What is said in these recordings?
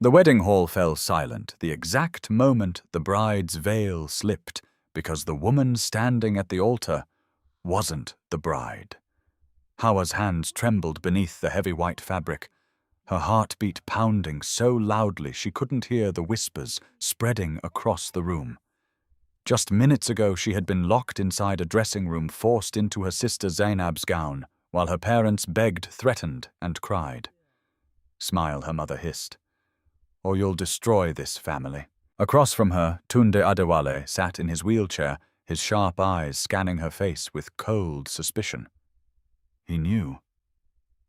The wedding hall fell silent the exact moment the bride's veil slipped, because the woman standing at the altar wasn't the bride. Hawa's hands trembled beneath the heavy white fabric, her heartbeat pounding so loudly she couldn't hear the whispers spreading across the room. Just minutes ago she had been locked inside a dressing room, forced into her sister Zanab's gown, while her parents begged, threatened, and cried. "Smile," her mother hissed, "or you'll destroy this family." Across from her, Tunde Adawale sat in his wheelchair, his sharp eyes scanning her face with cold suspicion. He knew.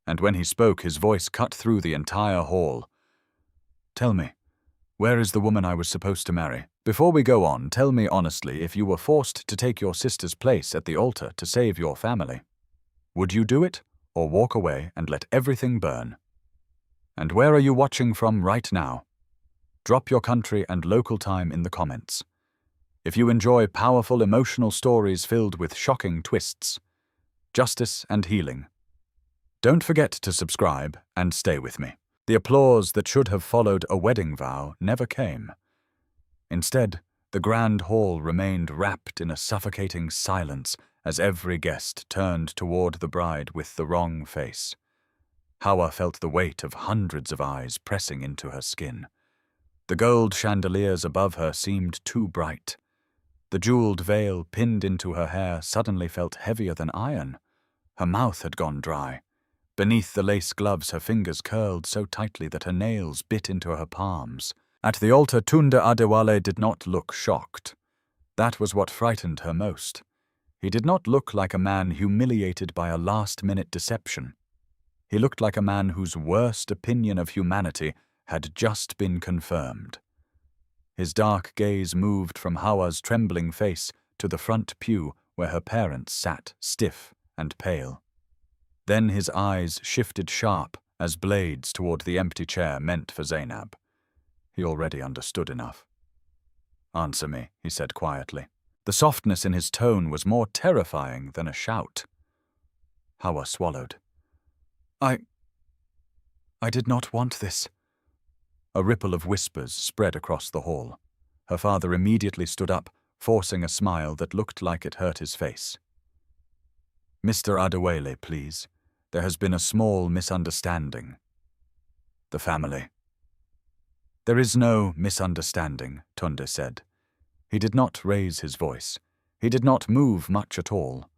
And when he spoke, his voice cut through the entire hall. "Tell me, where is the woman I was supposed to marry? Before we go on, tell me honestly, if you were forced to take your sister's place at the altar to save your family, would you do it, or walk away and let everything burn? And where are you watching from right now? Drop your country and local time in the comments. If you enjoy powerful emotional stories filled with shocking twists, justice and healing, don't forget to subscribe and stay with me." The applause that should have followed a wedding vow never came. Instead, the grand hall remained wrapped in a suffocating silence as every guest turned toward the bride with the wrong face. Hawa felt the weight of hundreds of eyes pressing into her skin. The gold chandeliers above her seemed too bright. The jeweled veil pinned into her hair suddenly felt heavier than iron. Her mouth had gone dry. Beneath the lace gloves, her fingers curled so tightly that her nails bit into her palms. At the altar, Tunde Adawale did not look shocked. That was what frightened her most. He did not look like a man humiliated by a last-minute deception. He looked like a man whose worst opinion of humanity had just been confirmed. His dark gaze moved from Hawa's trembling face to the front pew where her parents sat, stiff and pale. Then his eyes shifted sharp as blades toward the empty chair meant for Zanab. He already understood enough. "Answer me," he said quietly. The softness in his tone was more terrifying than a shout. Hawa swallowed. I did not want this." A ripple of whispers spread across the hall. Her father immediately stood up, forcing a smile that looked like it hurt his face. "Mr. Adawale, please. There has been a small misunderstanding. The family." "There is no misunderstanding," Tunde said. He did not raise his voice. He did not move much at all.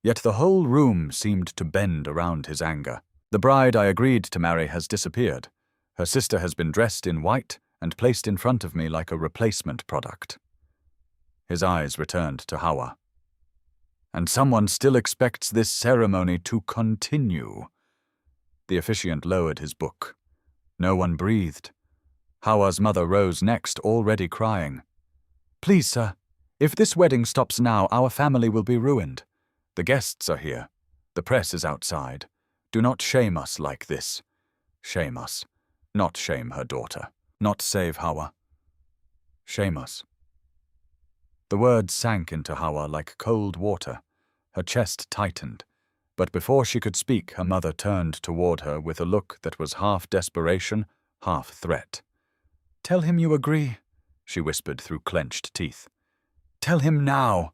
Yet the whole room seemed to bend around his anger. "The bride I agreed to marry has disappeared. Her sister has been dressed in white and placed in front of me like a replacement product." His eyes returned to Hawa. "And someone still expects this ceremony to continue." The officiant lowered his book. No one breathed. Hawa's mother rose next, already crying. "Please, sir, if this wedding stops now, our family will be ruined. The guests are here. The press is outside. Do not shame us like this. Shame us. Not shame her daughter. Not save Hawa. Shame us." The words sank into Hawa like cold water. Her chest tightened. But before she could speak, her mother turned toward her with a look that was half desperation, half threat. "Tell him you agree," she whispered through clenched teeth. "Tell him now."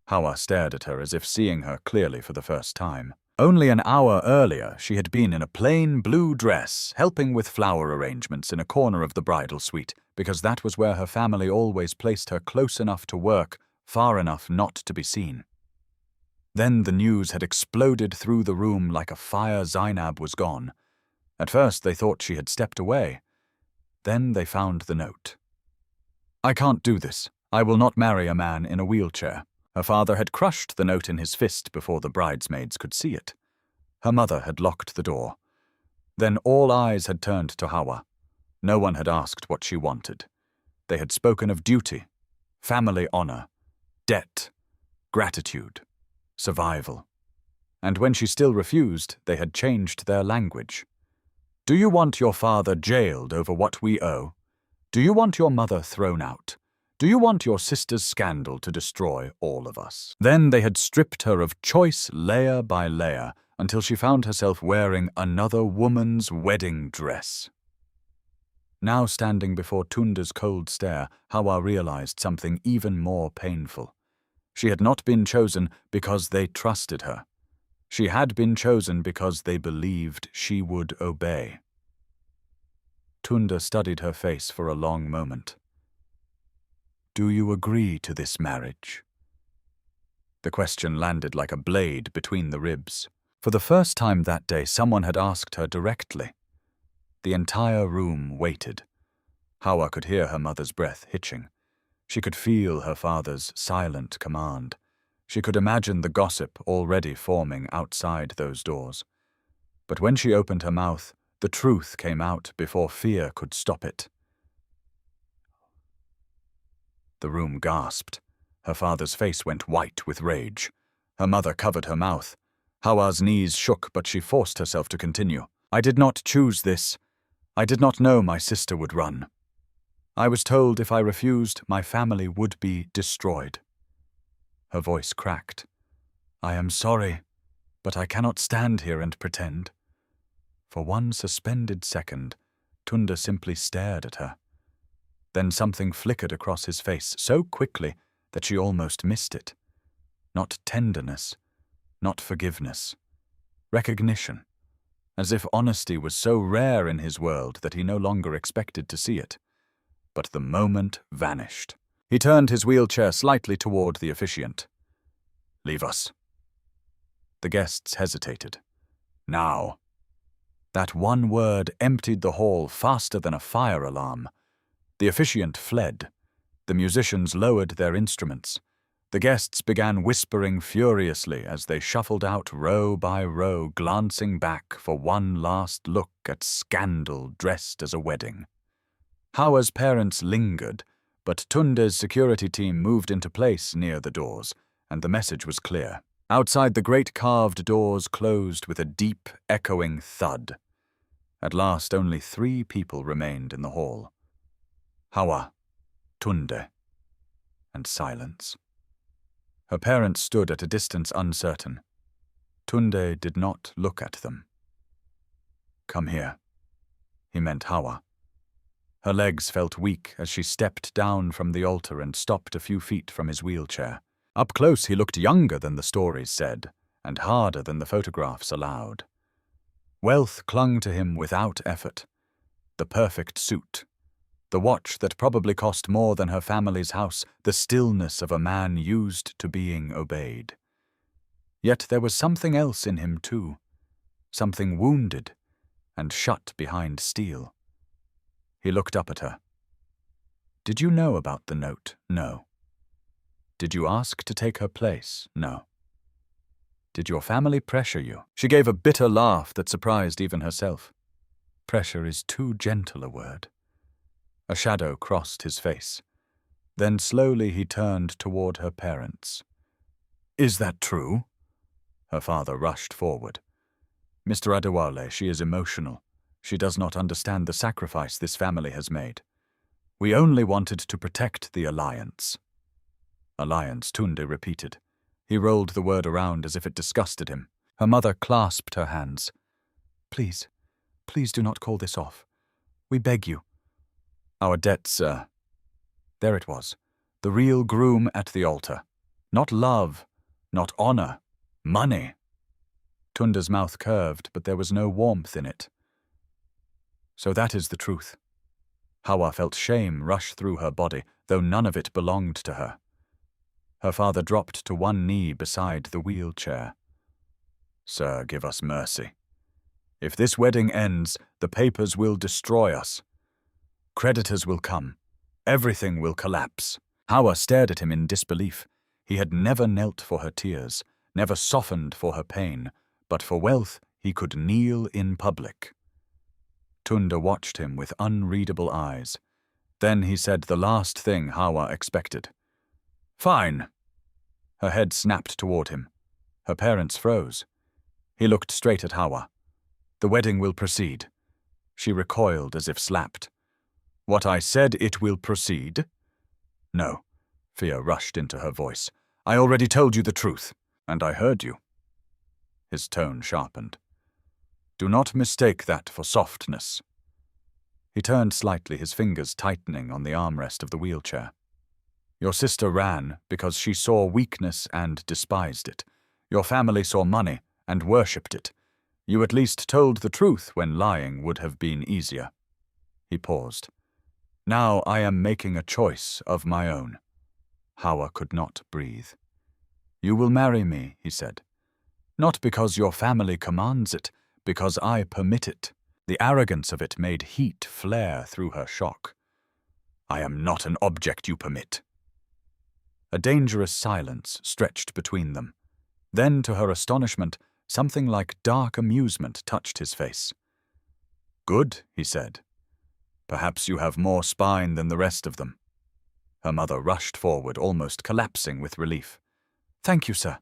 Hawa stared at her as if seeing her clearly for the first time. Only an hour earlier, she had been in a plain blue dress, helping with flower arrangements in a corner of the bridal suite, because that was where her family always placed her, close enough to work, far enough not to be seen. Then the news had exploded through the room like a fire. Zanab was gone. At first they thought she had stepped away. Then they found the note. "I can't do this. I will not marry a man in a wheelchair." Her father had crushed the note in his fist before the bridesmaids could see it. Her mother had locked the door. Then all eyes had turned to Hawa. No one had asked what she wanted. They had spoken of duty, family honor, debt, gratitude, survival. And when she still refused, they had changed their language. "Do you want your father jailed over what we owe? Do you want your mother thrown out? Do you want your sister's scandal to destroy all of us?" Then they had stripped her of choice layer by layer until she found herself wearing another woman's wedding dress. Now standing before Tunda's cold stare, Hawa realized something even more painful. She had not been chosen because they trusted her. She had been chosen because they believed she would obey. Tunda studied her face for a long moment. "Do you agree to this marriage?" The question landed like a blade between the ribs. For the first time that day, someone had asked her directly. The entire room waited. Hawa could hear her mother's breath hitching. She could feel her father's silent command. She could imagine the gossip already forming outside those doors. But when she opened her mouth, the truth came out before fear could stop it. The room gasped. Her father's face went white with rage. Her mother covered her mouth. Hawa's knees shook, but she forced herself to continue. "I did not choose this. I did not know my sister would run. I was told if I refused, my family would be destroyed." Her voice cracked. "I am sorry, but I cannot stand here and pretend." For one suspended second, Tunda simply stared at her. Then something flickered across his face so quickly that she almost missed it. Not tenderness, not forgiveness. Recognition. As if honesty was so rare in his world that he no longer expected to see it. But the moment vanished. He turned his wheelchair slightly toward the officiant. "Leave us." The guests hesitated. "Now." That one word emptied the hall faster than a fire alarm. The officiant fled. The musicians lowered their instruments. The guests began whispering furiously as they shuffled out row by row, glancing back for one last look at scandal dressed as a wedding. Hawa's parents lingered, but Tunda's security team moved into place near the doors, and the message was clear. Outside, the great carved doors closed with a deep, echoing thud. At last, only 3 people remained in the hall. Hawa, Tunde, and silence. Her parents stood at a distance uncertain. Tunde did not look at them. "Come here." He meant Hawa. Her legs felt weak as she stepped down from the altar and stopped a few feet from his wheelchair. Up close, he looked younger than the stories said, and harder than the photographs allowed. Wealth clung to him without effort. The perfect suit. The watch that probably cost more than her family's house, the stillness of a man used to being obeyed. Yet there was something else in him too, something wounded and shut behind steel. He looked up at her. "Did you know about the note?" "No." "Did you ask to take her place?" "No." "Did your family pressure you?" She gave a bitter laugh that surprised even herself. Pressure is too gentle a word. A shadow crossed his face. Then slowly he turned toward her parents. "Is that true?" Her father rushed forward. "Mr. Adawale, she is emotional. She does not understand the sacrifice this family has made. We only wanted to protect the alliance." "Alliance," Tunde repeated. He rolled the word around as if it disgusted him. Her mother clasped her hands. "Please, please do not call this off. We beg you." "Our debt, sir." There it was, the real groom at the altar. Not love, not honor, money. Tunda's mouth curved, but there was no warmth in it. "So that is the truth." Hawa felt shame rush through her body, though none of it belonged to her. Her father dropped to one knee beside the wheelchair. "Sir, give us mercy. If this wedding ends, the papers will destroy us. Creditors will come. Everything will collapse." Hawa stared at him in disbelief. He had never knelt for her tears, never softened for her pain, but for wealth he could kneel in public. Tunda watched him with unreadable eyes. Then he said the last thing Hawa expected. "Fine." Her head snapped toward him. Her parents froze. He looked straight at Hawa. "The wedding will proceed." She recoiled as if slapped. "What I said, it will proceed?" "No." Fear rushed into her voice. "I already told you the truth, and I heard you." His tone sharpened. "Do not mistake that for softness." He turned slightly, his fingers tightening on the armrest of the wheelchair. Your sister ran because she saw weakness and despised it. Your family saw money and worshipped it. You at least told the truth when lying would have been easier. He paused. Now I am making a choice of my own. Hawa could not breathe. You will marry me, he said. Not because your family commands it, because I permit it. The arrogance of it made heat flare through her shock. I am not an object you permit. A dangerous silence stretched between them. Then, to her astonishment, something like dark amusement touched his face. Good, he said. Perhaps you have more spine than the rest of them. Her mother rushed forward, almost collapsing with relief. Thank you, sir.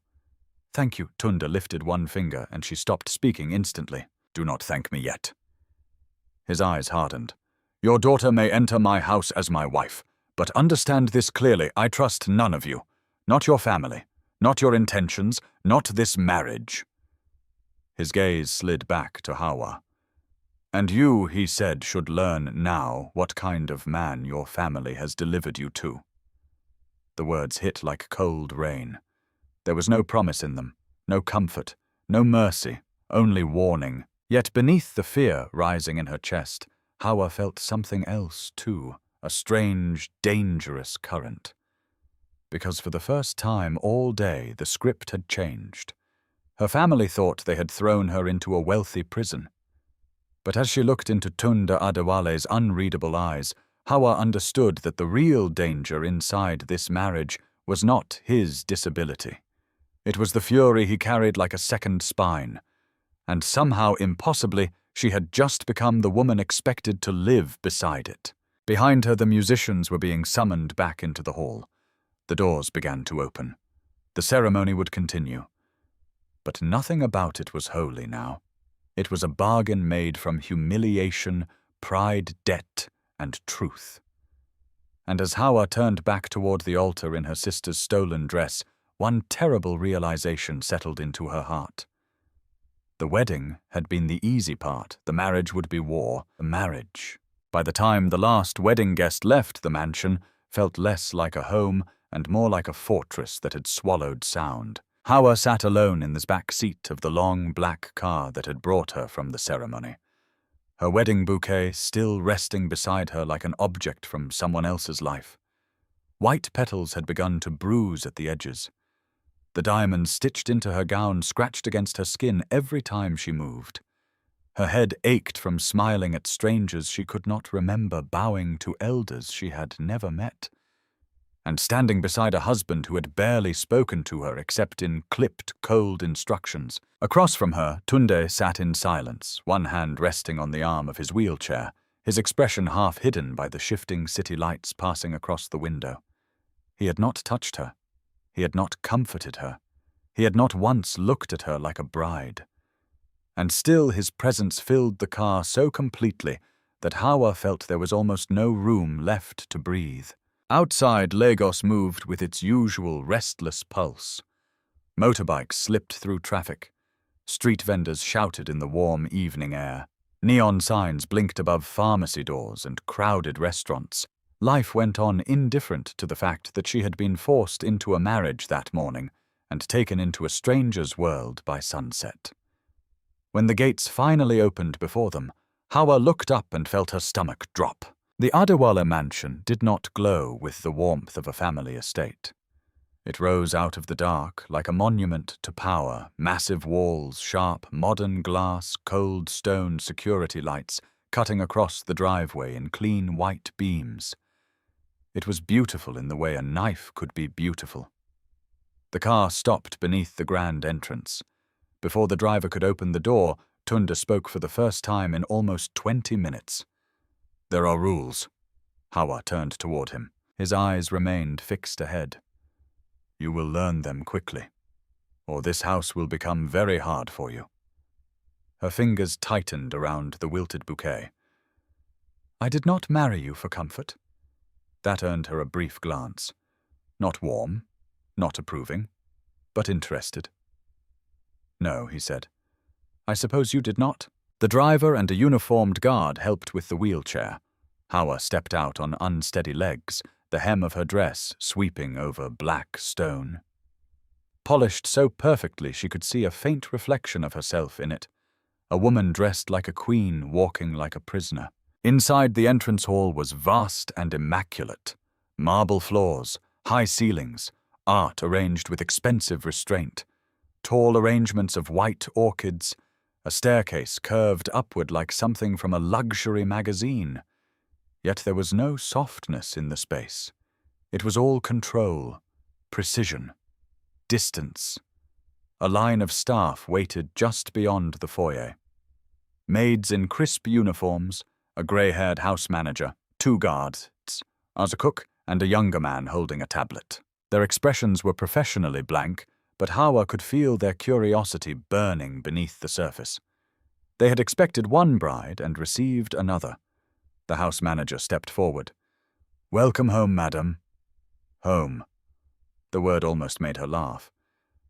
Thank you. Tunda lifted one finger and she stopped speaking instantly. Do not thank me yet. His eyes hardened. Your daughter may enter my house as my wife, but understand this clearly, I trust none of you. Not your family, not your intentions, not this marriage. His gaze slid back to Hawa. And you, he said, should learn now what kind of man your family has delivered you to. The words hit like cold rain. There was no promise in them, no comfort, no mercy, only warning. Yet beneath the fear rising in her chest, Hawa felt something else too, a strange, dangerous current. Because for the first time all day the script had changed. Her family thought they had thrown her into a wealthy prison. But as she looked into Tunda Adawale's unreadable eyes, Hawa understood that the real danger inside this marriage was not his disability. It was the fury he carried like a second spine. And somehow, impossibly, she had just become the woman expected to live beside it. Behind her, the musicians were being summoned back into the hall. The doors began to open. The ceremony would continue. But nothing about it was holy now. It was a bargain made from humiliation, pride, debt, and truth. And as Hawa turned back toward the altar in her sister's stolen dress, one terrible realization settled into her heart. The wedding had been the easy part. The marriage would be war. The marriage. By the time the last wedding guest left the mansion, felt less like a home and more like a fortress that had swallowed sound. Hawa sat alone in the back seat of the long black car that had brought her from the ceremony. Her wedding bouquet still resting beside her like an object from someone else's life. White petals had begun to bruise at the edges. The diamonds stitched into her gown scratched against her skin every time she moved. Her head ached from smiling at strangers she could not remember, bowing to elders she had never met, and standing beside a husband who had barely spoken to her except in clipped, cold instructions. Across from her, Tunde sat in silence, one hand resting on the arm of his wheelchair, his expression half hidden by the shifting city lights passing across the window. He had not touched her. He had not comforted her. He had not once looked at her like a bride. And still his presence filled the car so completely that Hawa felt there was almost no room left to breathe. Outside, Lagos moved with its usual restless pulse. Motorbikes slipped through traffic. Street vendors shouted in the warm evening air. Neon signs blinked above pharmacy doors and crowded restaurants. Life went on indifferent to the fact that she had been forced into a marriage that morning and taken into a stranger's world by sunset. When the gates finally opened before them, Hawa looked up and felt her stomach drop. The Adawale mansion did not glow with the warmth of a family estate. It rose out of the dark like a monument to power, massive walls, sharp, modern glass, cold stone security lights cutting across the driveway in clean white beams. It was beautiful in the way a knife could be beautiful. The car stopped beneath the grand entrance. Before the driver could open the door, Tunda spoke for the first time in almost 20 minutes. There are rules. Hawa turned toward him. His eyes remained fixed ahead. You will learn them quickly, or this house will become very hard for you. Her fingers tightened around the wilted bouquet. I did not marry you for comfort. That earned her a brief glance. Not warm, not approving, but interested. No, he said. I suppose you did not? The driver and a uniformed guard helped with the wheelchair. Hawa stepped out on unsteady legs, the hem of her dress sweeping over black stone. Polished so perfectly she could see a faint reflection of herself in it, a woman dressed like a queen walking like a prisoner. Inside the entrance hall was vast and immaculate. Marble floors, high ceilings, art arranged with expensive restraint, tall arrangements of white orchids, a staircase curved upward like something from a luxury magazine. Yet there was no softness in the space. It was all control, precision, distance. A line of staff waited just beyond the foyer. Maids in crisp uniforms, a grey-haired house manager, 2 guards, as a cook, and a younger man holding a tablet. Their expressions were professionally blank, but Hawa could feel their curiosity burning beneath the surface. They had expected one bride and received another. The house manager stepped forward. "Welcome home, madam." Home. The word almost made her laugh.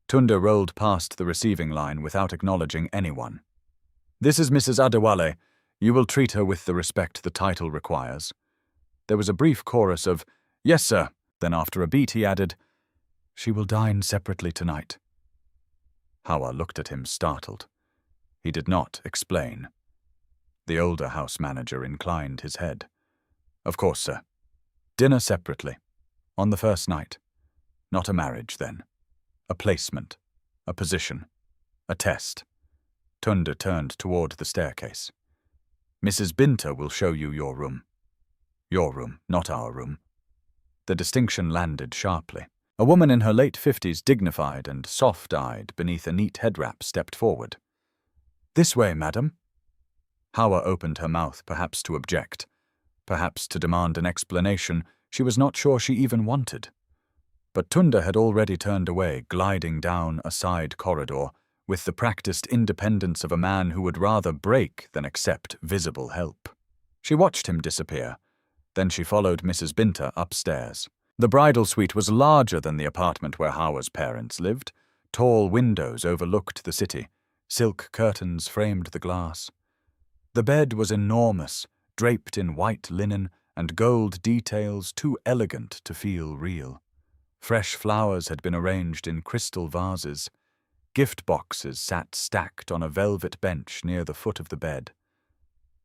Tunda rolled past the receiving line without acknowledging anyone. "This is Mrs. Adawale. You will treat her with the respect the title requires." There was a brief chorus of, "Yes, sir." Then after a beat he added, "She will dine separately tonight." Hawa looked at him startled. He did not explain. The older house manager inclined his head. "Of course, sir. Dinner separately. On the first night. Not a marriage, then. A placement. A position. A test." Tunda turned toward the staircase. "Mrs. Binta will show you your room. Your room, not our room." The distinction landed sharply. A woman in her late 50s, dignified and soft-eyed beneath a neat head-wrap, stepped forward. "This way, madam." Hawa opened her mouth, perhaps to object, perhaps to demand an explanation she was not sure she even wanted. But Tunda had already turned away, gliding down a side corridor, with the practiced independence of a man who would rather break than accept visible help. She watched him disappear. Then she followed Mrs. Binta upstairs. The bridal suite was larger than the apartment where Hawa's parents lived. Tall windows overlooked the city. Silk curtains framed the glass. The bed was enormous, draped in white linen and gold details too elegant to feel real. Fresh flowers had been arranged in crystal vases. Gift boxes sat stacked on a velvet bench near the foot of the bed.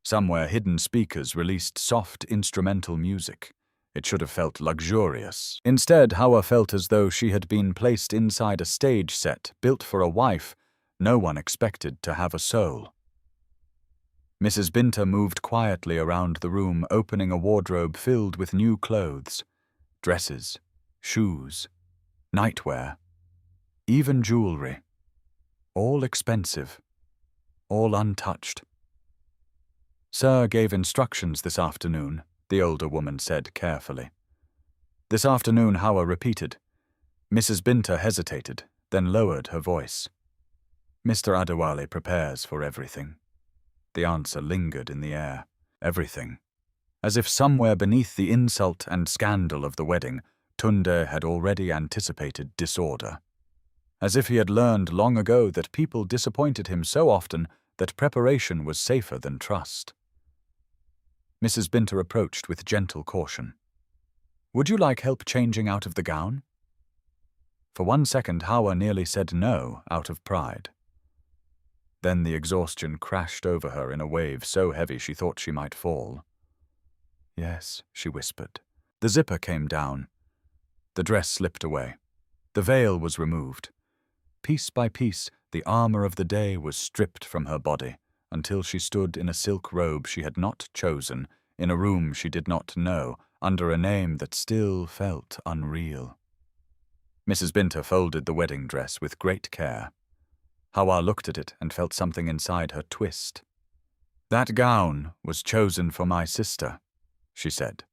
Somewhere hidden speakers released soft instrumental music. It should have felt luxurious. Instead, Hawa felt as though she had been placed inside a stage set built for a wife no one expected to have a soul. Mrs. Binta moved quietly around the room, opening a wardrobe filled with new clothes, dresses, shoes, nightwear, even jewelry. All expensive, all untouched. "Sir gave instructions this afternoon," the older woman said carefully. "This afternoon," Hawa repeated. Mrs. Binta hesitated, then lowered her voice. "Mr. Adawale prepares for everything." The answer lingered in the air. Everything. As if somewhere beneath the insult and scandal of the wedding, Tunde had already anticipated disorder. As if he had learned long ago that people disappointed him so often that preparation was safer than trust. Mrs. Binta approached with gentle caution. "Would you like help changing out of the gown?" For 1 second, Hawa nearly said no out of pride. Then the exhaustion crashed over her in a wave so heavy she thought she might fall. "Yes," she whispered. The zipper came down. The dress slipped away. The veil was removed. Piece by piece, the armor of the day was stripped from her body, until she stood in a silk robe she had not chosen, in a room she did not know, under a name that still felt unreal. Mrs. Binta folded the wedding dress with great care. Hawa looked at it and felt something inside her twist. "That gown was chosen for my sister," she said.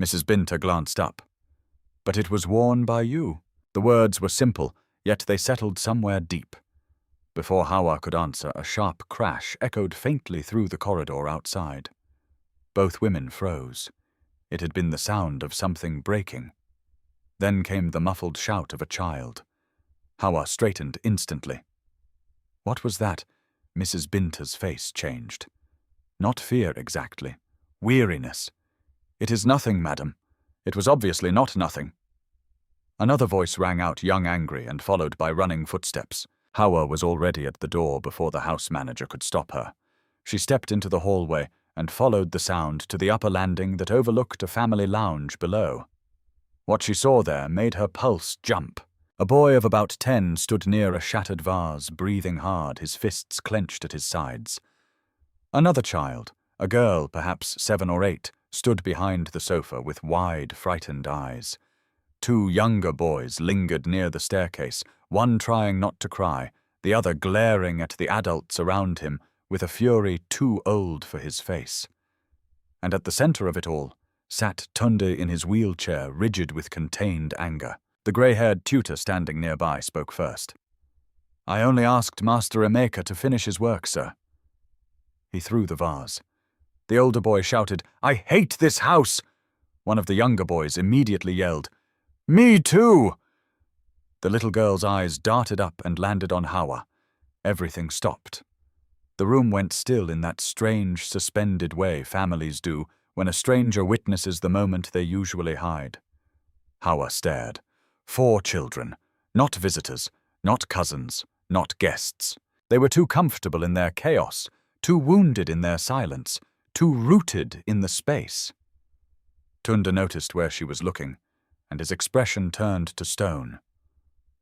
Mrs. Binta glanced up. "But it was worn by you." The words were simple, yet they settled somewhere deep. Before Hawa could answer, a sharp crash echoed faintly through the corridor outside. Both women froze. It had been the sound of something breaking. Then came the muffled shout of a child. Hawa straightened instantly. What was that? Mrs. Binta's face changed. Not fear exactly. weariness. "It is nothing, madam. It was obviously not nothing." Another voice rang out, young, angry, and followed by running footsteps. Hawa was already at the door before the house manager could stop her. She stepped into the hallway and followed the sound to the upper landing that overlooked a family lounge below. What she saw there made her pulse jump. A boy of about 10 stood near a shattered vase, breathing hard, his fists clenched at his sides. Another child, a girl perhaps 7 or 8, stood behind the sofa with wide, frightened eyes. 2 younger boys lingered near the staircase, one trying not to cry, the other glaring at the adults around him with a fury too old for his face. And at the center of it all sat Tunde in his wheelchair, rigid with contained anger. The grey-haired tutor standing nearby spoke first. "I only asked Master Emeka to finish his work, sir." He threw the vase. The older boy shouted, "I hate this house!" One of the younger boys immediately yelled, "Me too!" The little girl's eyes darted up and landed on Hawa. Everything stopped. The room went still in that strange, suspended way families do when a stranger witnesses the moment they usually hide. Hawa stared. 4 children, not visitors, not cousins, not guests. They were too comfortable in their chaos, too wounded in their silence, too rooted in the space. Tunde noticed where she was looking, and his expression turned to stone.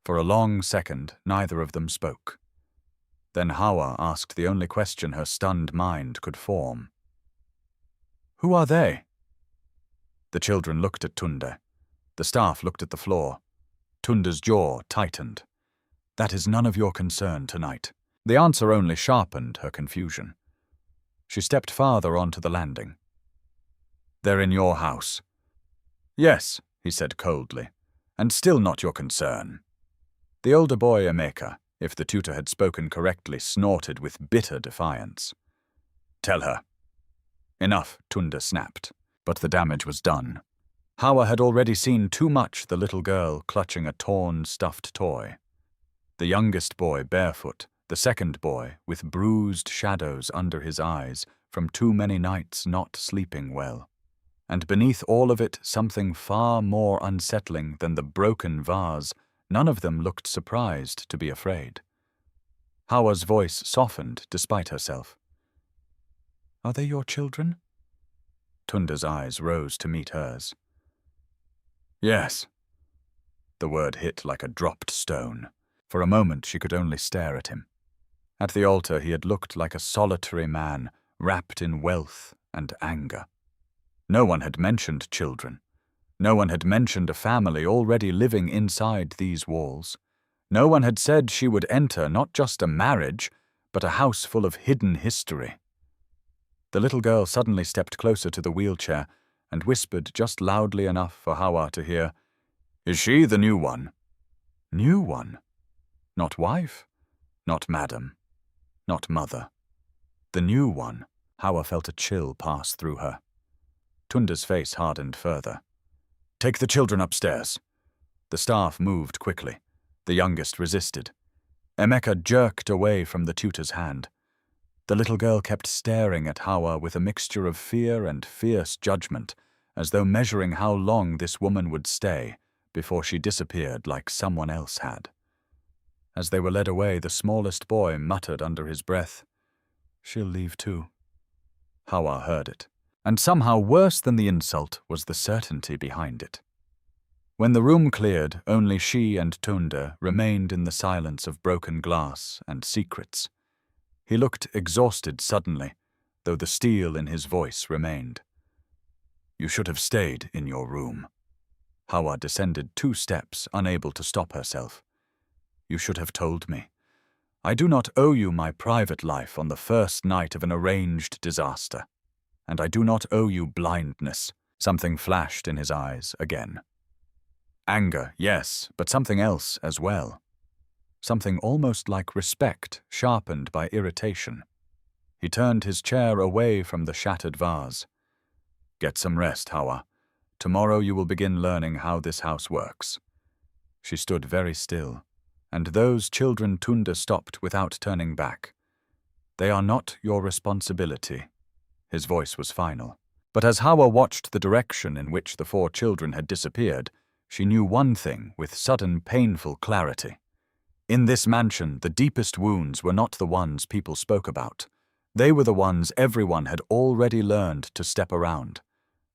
For a long second, neither of them spoke. Then Hawa asked the only question her stunned mind could form. "Who are they?" The children looked at Tunde. The staff looked at the floor. Tunde's jaw tightened. "That is none of your concern tonight." The answer only sharpened her confusion. She stepped farther onto the landing. "They're in your house." "Yes," he said coldly, "and still not your concern." The older boy, Emeka, if the tutor had spoken correctly, snorted with bitter defiance. "Tell her." "Enough," Tunde snapped, but the damage was done. Hawa had already seen too much the little girl clutching a torn, stuffed toy. The youngest boy barefoot, the second boy with bruised shadows under his eyes from too many nights not sleeping well. And beneath all of it, something far more unsettling than the broken vase. None of them looked surprised to be afraid. Hawa's voice softened despite herself. "Are they your children?" Tunde's eyes rose to meet hers. "Yes." The word hit like a dropped stone. For a moment she could only stare at him. At the altar he had looked like a solitary man, wrapped in wealth and anger. No one had mentioned children. No one had mentioned a family already living inside these walls. No one had said she would enter not just a marriage, but a house full of hidden history. The little girl suddenly stepped closer to the wheelchair and whispered just loudly enough for Hawa to hear, "Is she the new one?" New one? Not wife? Not madam? Not mother? The new one? Hawa felt a chill pass through her. Tunde's face hardened further. "Take the children upstairs." The staff moved quickly. The youngest resisted. Emeka jerked away from the tutor's hand. The little girl kept staring at Hawa with a mixture of fear and fierce judgment, as though measuring how long this woman would stay before she disappeared like someone else had. As they were led away, the smallest boy muttered under his breath, "She'll leave too." Hawa heard it, and somehow worse than the insult was the certainty behind it. When the room cleared, only she and Tunde remained in the silence of broken glass and secrets. He looked exhausted suddenly, though the steel in his voice remained. "You should have stayed in your room." Hawa descended 2 steps, unable to stop herself. "You should have told me. I do not owe you my private life on the first night of an arranged disaster. And I do not owe you blindness." Something flashed in his eyes again. Anger, yes, but something else as well. Something almost like respect, sharpened by irritation. He turned his chair away from the shattered vase. "Get some rest, Hawa. Tomorrow you will begin learning how this house works." She stood very still, and those children Tunde stopped without turning back. "They are not your responsibility." His voice was final. But as Hawa watched the direction in which the 4 children had disappeared, she knew one thing with sudden, painful clarity. In this mansion, the deepest wounds were not the ones people spoke about. They were the ones everyone had already learned to step around.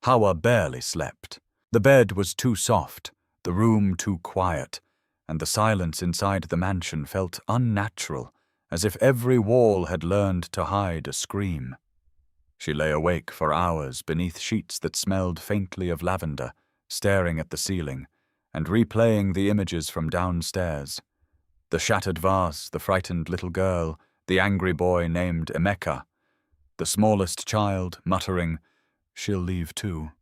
Hawa barely slept. The bed was too soft, the room too quiet, and the silence inside the mansion felt unnatural, as if every wall had learned to hide a scream. She lay awake for hours beneath sheets that smelled faintly of lavender, staring at the ceiling, and replaying the images from downstairs. The shattered vase, the frightened little girl, the angry boy named Emeka, the smallest child muttering, "She'll leave too."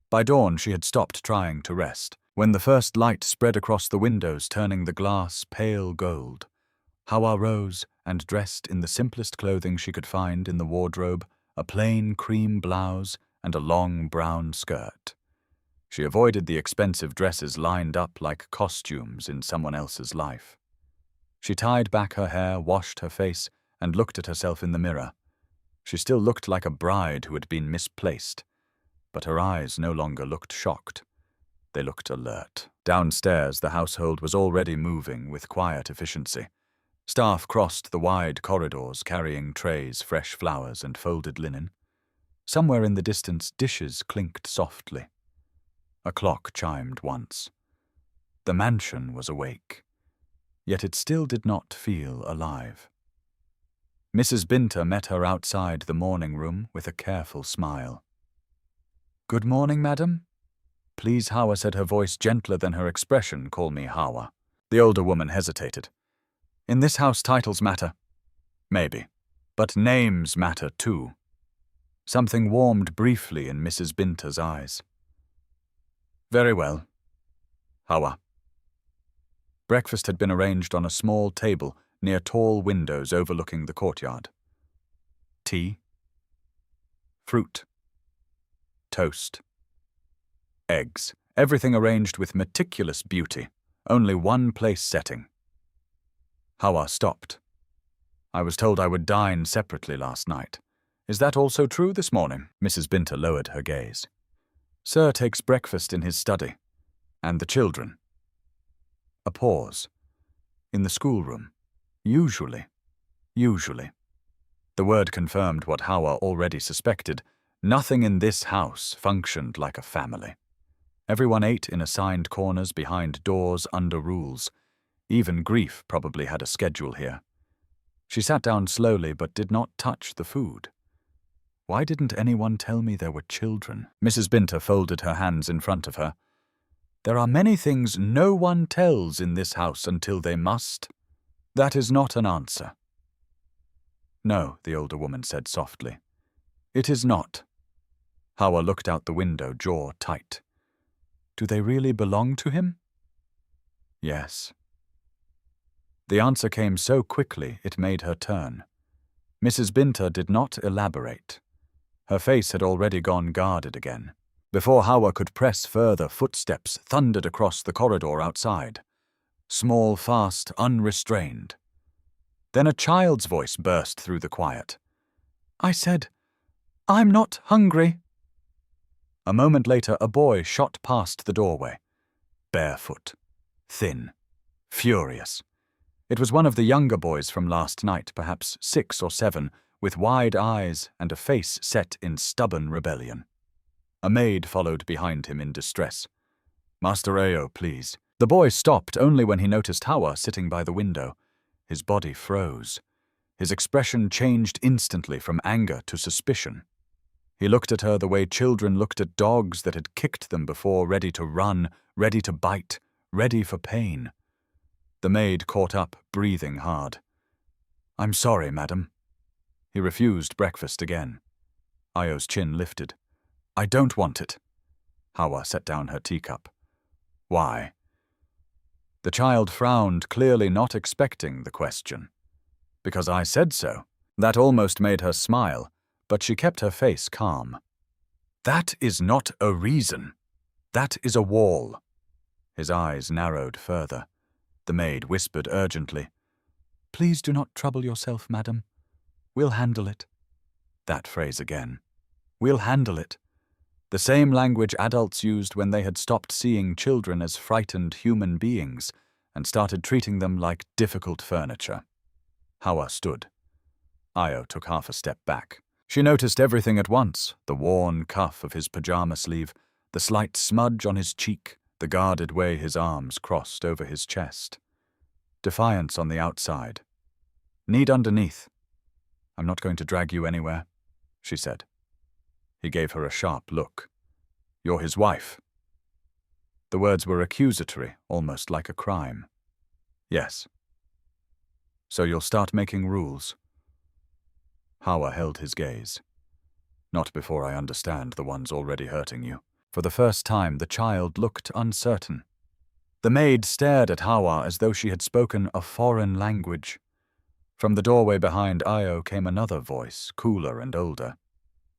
By dawn she had stopped trying to rest, when the first light spread across the windows, turning the glass pale gold. Hawa rose and dressed in the simplest clothing she could find in the wardrobe, a plain cream blouse and a long brown skirt. She avoided the expensive dresses lined up like costumes in someone else's life. She tied back her hair, washed her face, and looked at herself in the mirror. She still looked like a bride who had been misplaced, but her eyes no longer looked shocked. They looked alert. Downstairs, the household was already moving with quiet efficiency. Staff crossed the wide corridors carrying trays, fresh flowers, and folded linen. Somewhere in the distance, dishes clinked softly. A clock chimed once. The mansion was awake, yet it still did not feel alive. Mrs. Binter met her outside the morning room with a careful smile. "Good morning, madam." "Please, Hawa," said her voice gentler than her expression. "Call me Hawa." The older woman hesitated. "In this house titles matter." "Maybe. But names matter too." Something warmed briefly in Mrs. Binter's eyes. "Very well. Hawa." Breakfast had been arranged on a small table near tall windows overlooking the courtyard. Tea, fruit, toast, eggs, everything arranged with meticulous beauty, only one place setting. Hawa stopped. "I was told I would dine separately last night. Is that also true this morning?" Mrs. Binter lowered her gaze. "Sir takes breakfast in his study. And the children." A pause. "In the schoolroom. Usually. The word confirmed what Hawa already suspected. Nothing in this house functioned like a family. Everyone ate in assigned corners behind doors under rules. Even grief probably had a schedule here. She sat down slowly but did not touch the food. Why didn't anyone tell me there were children? Mrs. Binter folded her hands in front of her. "There are many things no one tells in this house until they must. That is not an answer." "No," the older woman said softly. "It is not." Hawa looked out the window, jaw tight. "Do they really belong to him?" "Yes." The answer came so quickly it made her turn. Mrs. Binter did not elaborate. Her face had already gone guarded again. Before Hawa could press further, footsteps thundered across the corridor outside. Small, fast, unrestrained. Then a child's voice burst through the quiet. "I said, I'm not hungry." A moment later, a boy shot past the doorway. Barefoot. Thin. Furious. It was one of the younger boys from last night, perhaps 6 or 7, with wide eyes and a face set in stubborn rebellion. A maid followed behind him in distress. "Master Ayo, please." The boy stopped only when he noticed Hawa sitting by the window. His body froze. His expression changed instantly from anger to suspicion. He looked at her the way children looked at dogs that had kicked them before, ready to run, ready to bite, ready for pain. The maid caught up, breathing hard. "I'm sorry, madam." He refused breakfast again. Ayo's chin lifted. "I don't want it." Hawa set down her teacup. "Why?" The child frowned, clearly not expecting the question. "Because I said so." That almost made her smile, but she kept her face calm. "That is not a reason. That is a wall." His eyes narrowed further. The maid whispered urgently, "Please do not trouble yourself, madam. We'll handle it." That phrase again. We'll handle it. The same language adults used when they had stopped seeing children as frightened human beings and started treating them like difficult furniture. Hawa stood. Io took half a step back. She noticed everything at once, the worn cuff of his pajama sleeve, the slight smudge on his cheek, the guarded way his arms crossed over his chest. Defiance on the outside. Need underneath. I'm not going to drag you anywhere, she said. He gave her a sharp look. You're his wife. The words were accusatory, almost like a crime. Yes. So you'll start making rules. Hawa held his gaze. Not before I understand the ones already hurting you. For the first time, the child looked uncertain. The maid stared at Hawa as though she had spoken a foreign language. From the doorway behind Io came another voice, cooler and older.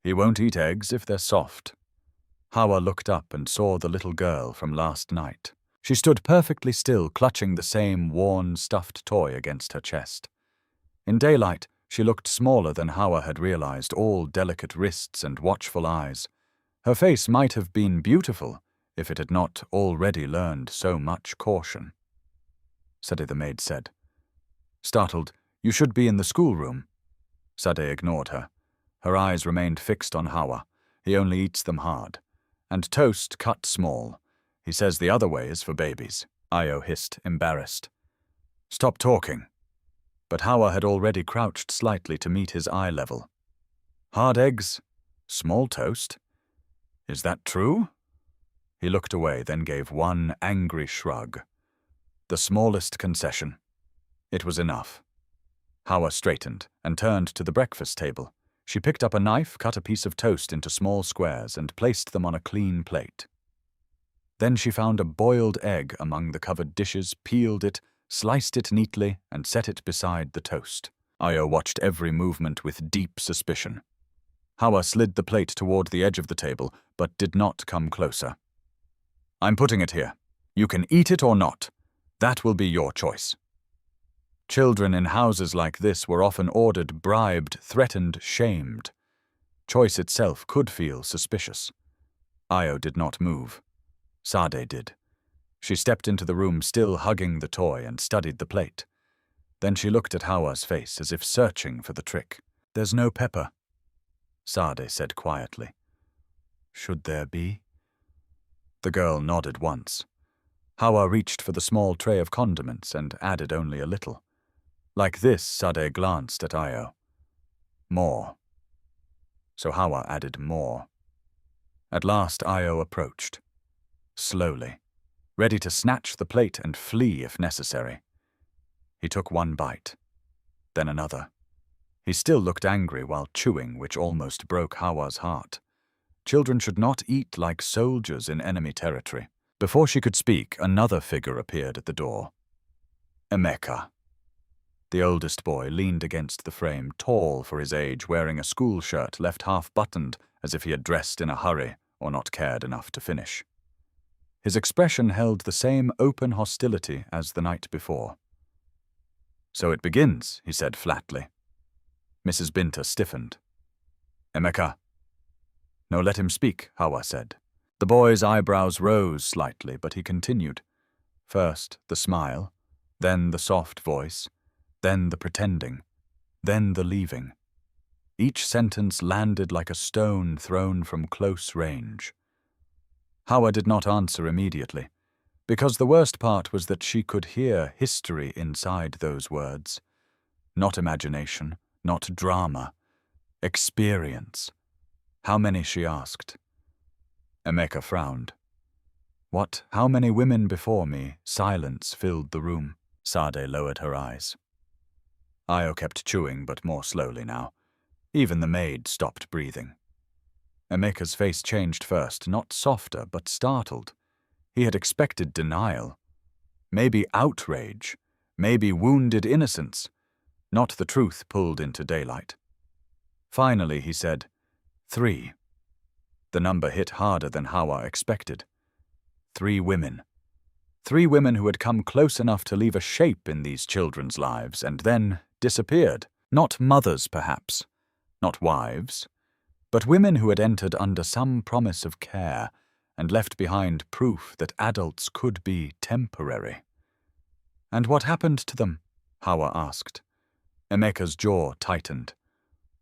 He won't eat eggs if they're soft. Hawa looked up and saw the little girl from last night. She stood perfectly still, clutching the same worn, stuffed toy against her chest. In daylight, she looked smaller than Hawa had realized, all delicate wrists and watchful eyes. Her face might have been beautiful if it had not already learned so much caution. Sade the maid said. Startled, you should be in the schoolroom. Sade ignored her. Her eyes remained fixed on Hawa. He only eats them hard. And toast cut small. He says the other way is for babies. Io hissed, embarrassed. Stop talking. But Hawa had already crouched slightly to meet his eye level. Hard eggs? Small toast? Is that true? He looked away, then gave one angry shrug. The smallest concession. It was enough. Hawa straightened and turned to the breakfast table. She picked up a knife, cut a piece of toast into small squares, and placed them on a clean plate. Then she found a boiled egg among the covered dishes, peeled it, sliced it neatly, and set it beside the toast. Io watched every movement with deep suspicion. Hawa slid the plate toward the edge of the table, but did not come closer. I'm putting it here. You can eat it or not. That will be your choice. Children in houses like this were often ordered, bribed, threatened, shamed. Choice itself could feel suspicious. Io did not move. Sade did. She stepped into the room, still hugging the toy, and studied the plate. Then she looked at Hawa's face, as if searching for the trick. There's no pepper, Sade said quietly. Should there be? The girl nodded once. Hawa reached for the small tray of condiments and added only a little. Like this, Sade glanced at Io. More. So Hawa added more. At last Io approached. Slowly, ready to snatch the plate and flee if necessary. He took one bite, then another. He still looked angry while chewing, which almost broke Hawa's heart. Children should not eat like soldiers in enemy territory. Before she could speak, another figure appeared at the door. Emeka. The oldest boy leaned against the frame, tall for his age, wearing a school shirt left half-buttoned as if he had dressed in a hurry or not cared enough to finish. His expression held the same open hostility as the night before. So it begins, he said flatly. Mrs. Binta stiffened. Emeka. No, let him speak, Hawa said. The boy's eyebrows rose slightly, but he continued. First the smile, then the soft voice, then the pretending, then the leaving. Each sentence landed like a stone thrown from close range. Hawa did not answer immediately, because the worst part was that she could hear history inside those words. Not imagination, not drama. Experience. How many, she asked. Emeka frowned. What, how many women before me? Silence filled the room. Sade lowered her eyes. Io kept chewing, but more slowly now. Even the maid stopped breathing. Emeka's face changed first, not softer, but startled. He had expected denial. Maybe outrage. Maybe wounded innocence. Not the truth pulled into daylight. Finally, he said, 3. The number hit harder than Hawa expected. 3 women. 3 women who had come close enough to leave a shape in these children's lives and then disappeared. Not mothers, perhaps. Not wives. but women who had entered under some promise of care and left behind proof that adults could be temporary. "And what happened to them?" Hawa asked. Emeka's jaw tightened.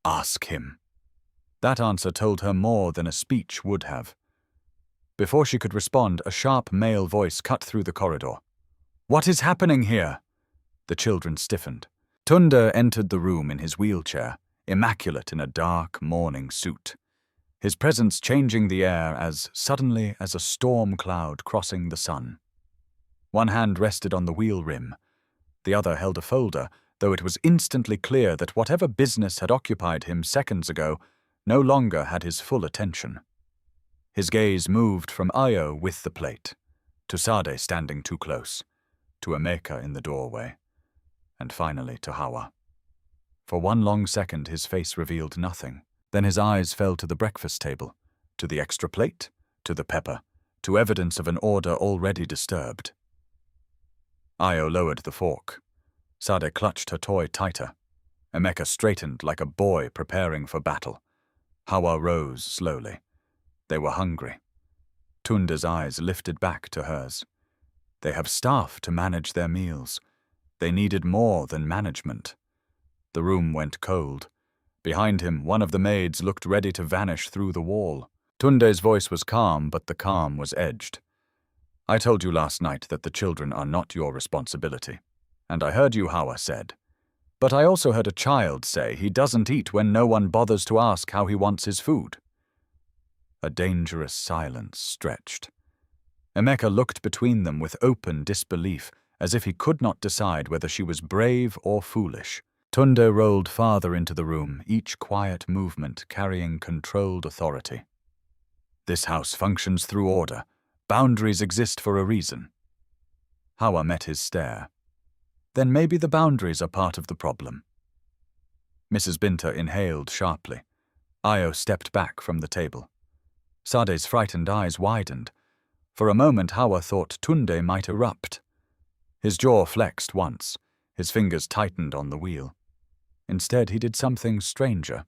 "Ask him." That answer told her more than a speech would have. Before she could respond, a sharp male voice cut through the corridor. "What is happening here?" The children stiffened. Tunde entered the room in his wheelchair, immaculate in a dark mourning suit, his presence changing the air as suddenly as a storm cloud crossing the sun. One hand rested on the wheel rim. The other held a folder, though it was instantly clear that whatever business had occupied him seconds ago no longer had his full attention. His gaze moved from Ayo with the plate, to Sade standing too close, to Emeka in the doorway, and finally to Hawa. For one long second his face revealed nothing. Then his eyes fell to the breakfast table, to the extra plate, to the pepper, to evidence of an order already disturbed. Ayo lowered the fork. Sade clutched her toy tighter. Emeka straightened like a boy preparing for battle. Hawa rose slowly. They were hungry. Tunde's eyes lifted back to hers. They have staff to manage their meals. They needed more than management. The room went cold. Behind him, one of the maids looked ready to vanish through the wall. Tunde's voice was calm, but the calm was edged. "I told you last night that the children are not your responsibility. And I heard you, Hawa said. But I also heard a child say he doesn't eat when no one bothers to ask how he wants his food." A dangerous silence stretched. Emeka looked between them with open disbelief, as if he could not decide whether she was brave or foolish. Tunde rolled farther into the room, each quiet movement carrying controlled authority. "This house functions through order. Boundaries exist for a reason." Hawa met his stare. "Then maybe the boundaries are part of the problem." Mrs. Binta inhaled sharply. Ayo stepped back from the table. Sade's frightened eyes widened. For a moment Hawa thought Tunde might erupt. His jaw flexed once. His fingers tightened on the wheel. Instead, he did something stranger.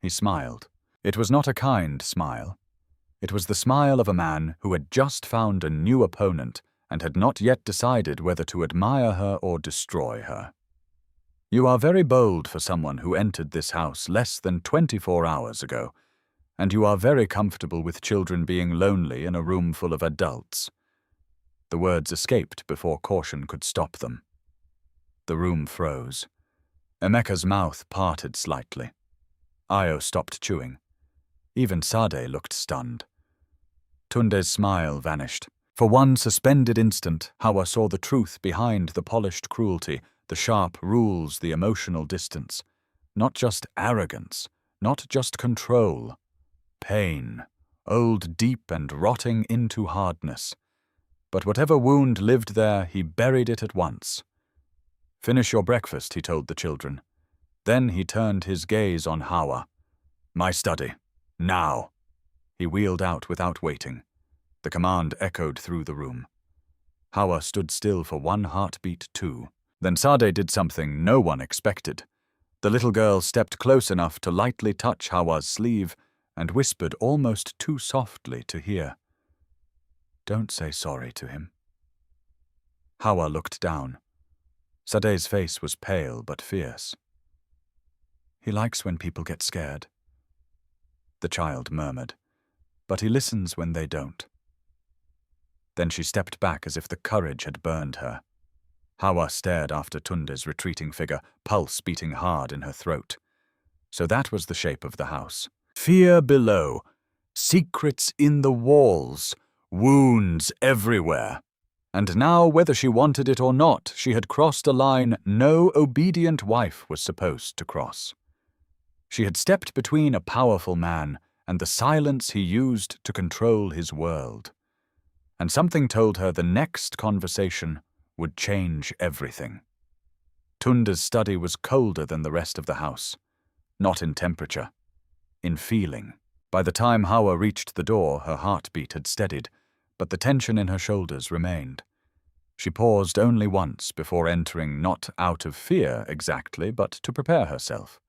He smiled. It was not a kind smile. It was the smile of a man who had just found a new opponent and had not yet decided whether to admire her or destroy her. "You are very bold for someone who entered this house less than 24 hours ago, and you are very comfortable with children being lonely in a room full of adults." The words escaped before caution could stop them. The room froze. Emeka's mouth parted slightly. Ayo stopped chewing. Even Sade looked stunned. Tunde's smile vanished. For one suspended instant, Hawa saw the truth behind the polished cruelty, the sharp rules, the emotional distance. Not just arrogance, not just control. Pain, old deep and rotting into hardness. But whatever wound lived there, he buried it at once. "Finish your breakfast," he told the children. Then he turned his gaze on Hawa. "My study. Now." He wheeled out without waiting. The command echoed through the room. Hawa stood still for one heartbeat too. Then Sade did something no one expected. The little girl stepped close enough to lightly touch Hawa's sleeve and whispered almost too softly to hear, "Don't say sorry to him." Hawa looked down. Sade's face was pale but fierce. "He likes when people get scared," the child murmured, "but he listens when they don't." Then she stepped back as if the courage had burned her. Hawa stared after Tunde's retreating figure, pulse beating hard in her throat. So that was the shape of the house. Fear below, secrets in the walls, wounds everywhere. And now, whether she wanted it or not, she had crossed a line no obedient wife was supposed to cross. She had stepped between a powerful man and the silence he used to control his world. And something told her the next conversation would change everything. Tunde's study was colder than the rest of the house, not in temperature, in feeling. By the time Hawa reached the door, her heartbeat had steadied, but the tension in her shoulders remained. She paused only once before entering, not out of fear exactly, but to prepare herself.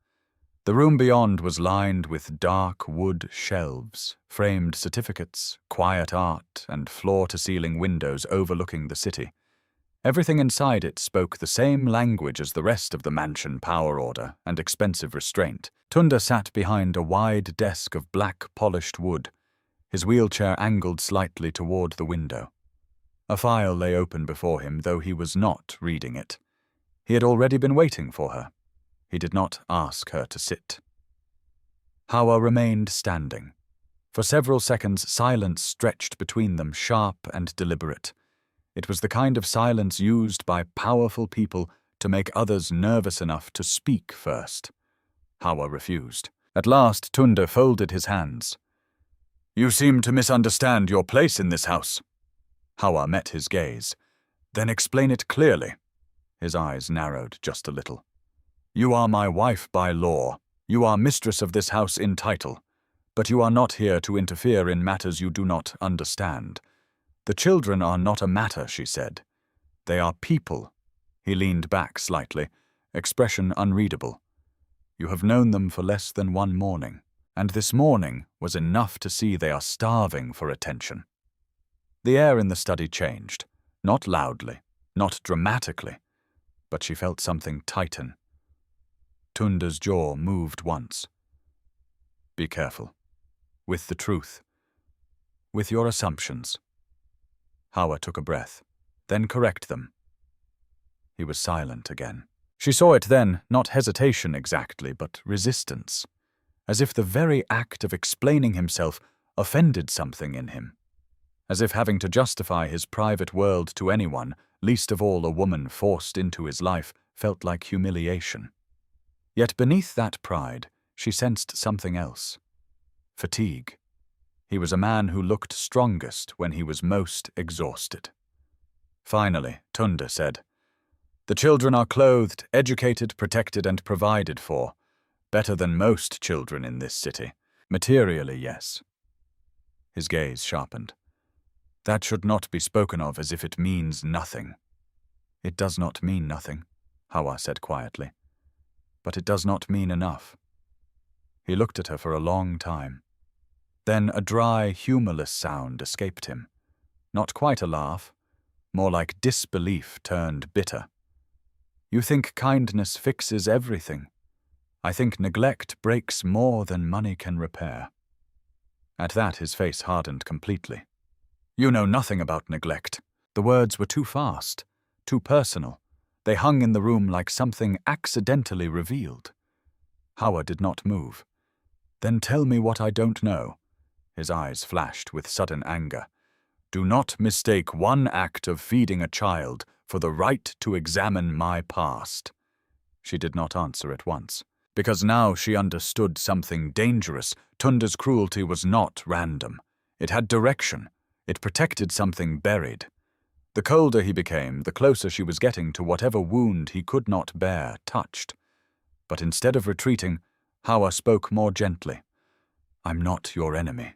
The room beyond was lined with dark wood shelves, framed certificates, quiet art, and floor-to-ceiling windows overlooking the city. Everything inside it spoke the same language as the rest of the mansion power order and expensive restraint. Tunda sat behind a wide desk of black polished wood, his wheelchair angled slightly toward the window. A file lay open before him, though he was not reading it. He had already been waiting for her. He did not ask her to sit. Hawa remained standing. For several seconds, silence stretched between them, sharp and deliberate. It was the kind of silence used by powerful people to make others nervous enough to speak first. Hawa refused. At last, Tunda folded his hands. "You seem to misunderstand your place in this house." Hawa met his gaze. "Then explain it clearly." His eyes narrowed just a little. "You are my wife by law. You are mistress of this house in title. But you are not here to interfere in matters you do not understand. The children are not a matter," she said. "They are people." He leaned back slightly, expression unreadable. "You have known them for less than one morning, and this morning was enough to see they are starving for attention." The air in the study changed, not loudly, not dramatically, but she felt something tighten. Tunda's jaw moved once. "Be careful. With the truth. With your assumptions." Hawa took a breath, then correct them. He was silent again. She saw it then, not hesitation exactly, but resistance, as if the very act of explaining himself offended something in him, as if having to justify his private world to anyone, least of all a woman forced into his life, felt like humiliation. Yet beneath that pride, she sensed something else. Fatigue. He was a man who looked strongest when he was most exhausted. Finally, Tunda said, "The children are clothed, educated, protected, and provided for. Better than most children in this city. Materially, yes." His gaze sharpened. "That should not be spoken of as if it means nothing." "It does not mean nothing," Hawa said quietly. "But it does not mean enough." He looked at her for a long time. Then a dry, humorless sound escaped him. Not quite a laugh, more like disbelief turned bitter. "You think kindness fixes everything. I think neglect breaks more than money can repair." At that, his face hardened completely. "You know nothing about neglect." The words were too fast, too personal. They hung in the room like something accidentally revealed. Hawa did not move. "Then tell me what I don't know." His eyes flashed with sudden anger. "Do not mistake one act of feeding a child for the right to examine my past." She did not answer at once, because now she understood something dangerous. Tunda's cruelty was not random. It had direction. It protected something buried. The colder he became, the closer she was getting to whatever wound he could not bear touched. But instead of retreating, Hawa spoke more gently. "I'm not your enemy."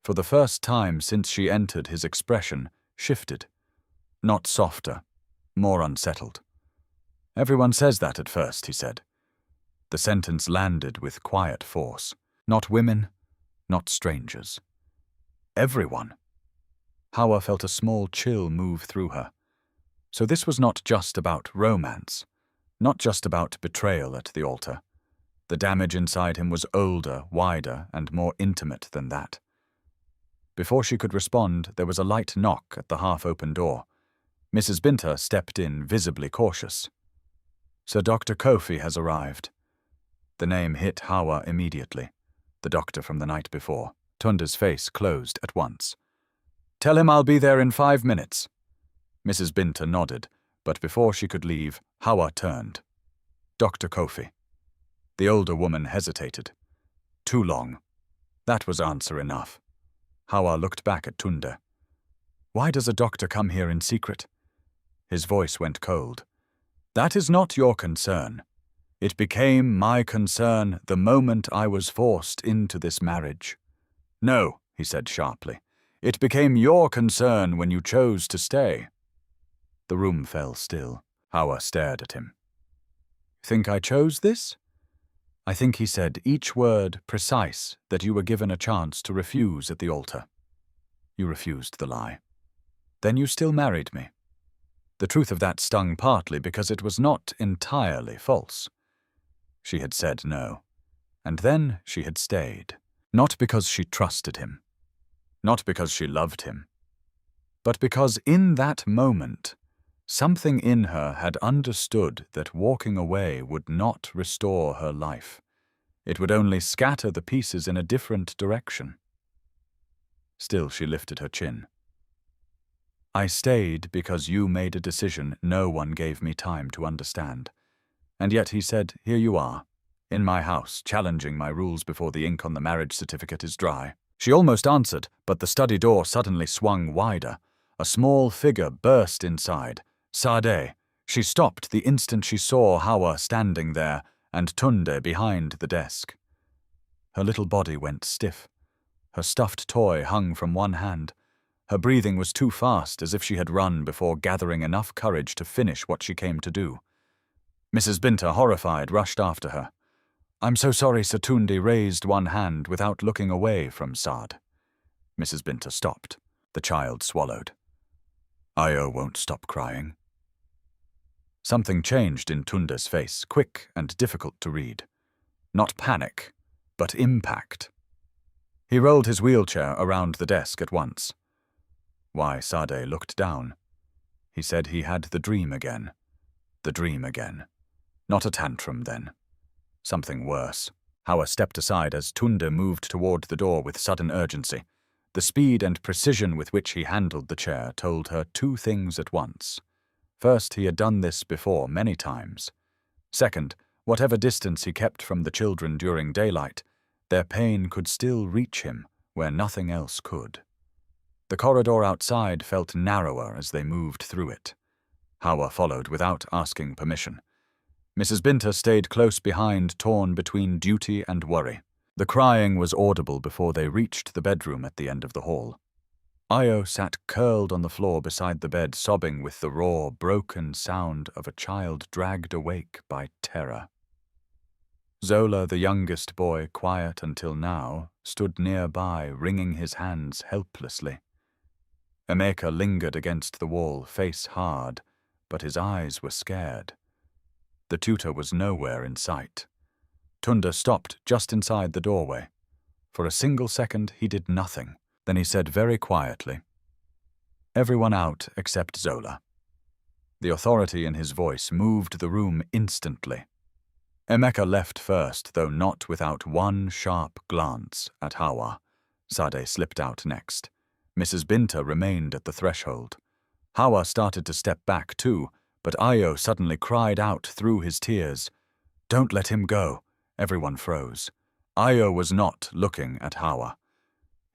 For the first time since she entered, his expression shifted. Not softer, more unsettled. "Everyone says that at first," he said. The sentence landed with quiet force. Not women, not strangers. Everyone. Hawa felt a small chill move through her. So this was not just about romance, not just about betrayal at the altar. The damage inside him was older, wider, and more intimate than that. Before she could respond, there was a light knock at the half-open door. Mrs. Binter stepped in, visibly cautious. "Sir Dr. Kofi has arrived." The name hit Hawa immediately, the doctor from the night before. Tunda's face closed at once. "Tell him I'll be there in 5 minutes." Mrs. Binter nodded, but before she could leave, Hawa turned. "Dr. Kofi." The older woman hesitated. "Too long." That was answer enough. Hawa looked back at Tunda. "Why does a doctor come here in secret?" His voice went cold. "That is not your concern. It became my concern the moment I was forced into this marriage." "No," he said sharply. "It became your concern when you chose to stay." The room fell still. Hawa stared at him. "Think I chose this?" I think he said, each word precise, that you were given a chance to refuse at the altar. You refused the lie. Then you still married me. The truth of that stung partly because it was not entirely false. She had said no, and then she had stayed, not because she trusted him, not because she loved him, but because in that moment, something in her had understood that walking away would not restore her life. It would only scatter the pieces in a different direction. Still, she lifted her chin. I stayed because you made a decision no one gave me time to understand. And yet he said, here you are, in my house, challenging my rules before the ink on the marriage certificate is dry. She almost answered, but the study door suddenly swung wider. A small figure burst inside. Sade. She stopped the instant she saw Hawa standing there and Tunde behind the desk. Her little body went stiff. Her stuffed toy hung from one hand. Her breathing was too fast, as if she had run before gathering enough courage to finish what she came to do. Mrs. Binta, horrified, rushed after her. I'm so sorry, Satundi raised one hand without looking away from Saad. Mrs. Binta stopped. The child swallowed. Ayo won't stop crying. Something changed in Tunde's face, quick and difficult to read. Not panic, but impact. He rolled his wheelchair around the desk at once. Why, Sade looked down. He said he had the dream again. The dream again. Not a tantrum, then. Something worse. Hawa stepped aside as Tunde moved toward the door with sudden urgency. The speed and precision with which he handled the chair told her two things at once. First, he had done this before many times. Second, whatever distance he kept from the children during daylight, their pain could still reach him where nothing else could. The corridor outside felt narrower as they moved through it. Hawa followed without asking permission. Mrs. Binta stayed close behind, torn between duty and worry. The crying was audible before they reached the bedroom at the end of the hall. Ayo sat curled on the floor beside the bed, sobbing with the raw, broken sound of a child dragged awake by terror. Zola, the youngest boy, quiet until now, stood nearby, wringing his hands helplessly. Emeka lingered against the wall, face hard, but his eyes were scared. The tutor was nowhere in sight. Tunde stopped just inside the doorway. For a single second he did nothing. Then he said very quietly, "Everyone out except Zola." The authority in his voice moved the room instantly. Emeka left first, though not without one sharp glance at Hawa. Sade slipped out next. Mrs. Binta remained at the threshold. Hawa started to step back too, but Ayo suddenly cried out through his tears, "Don't let him go." Everyone froze. Ayo was not looking at Hawa.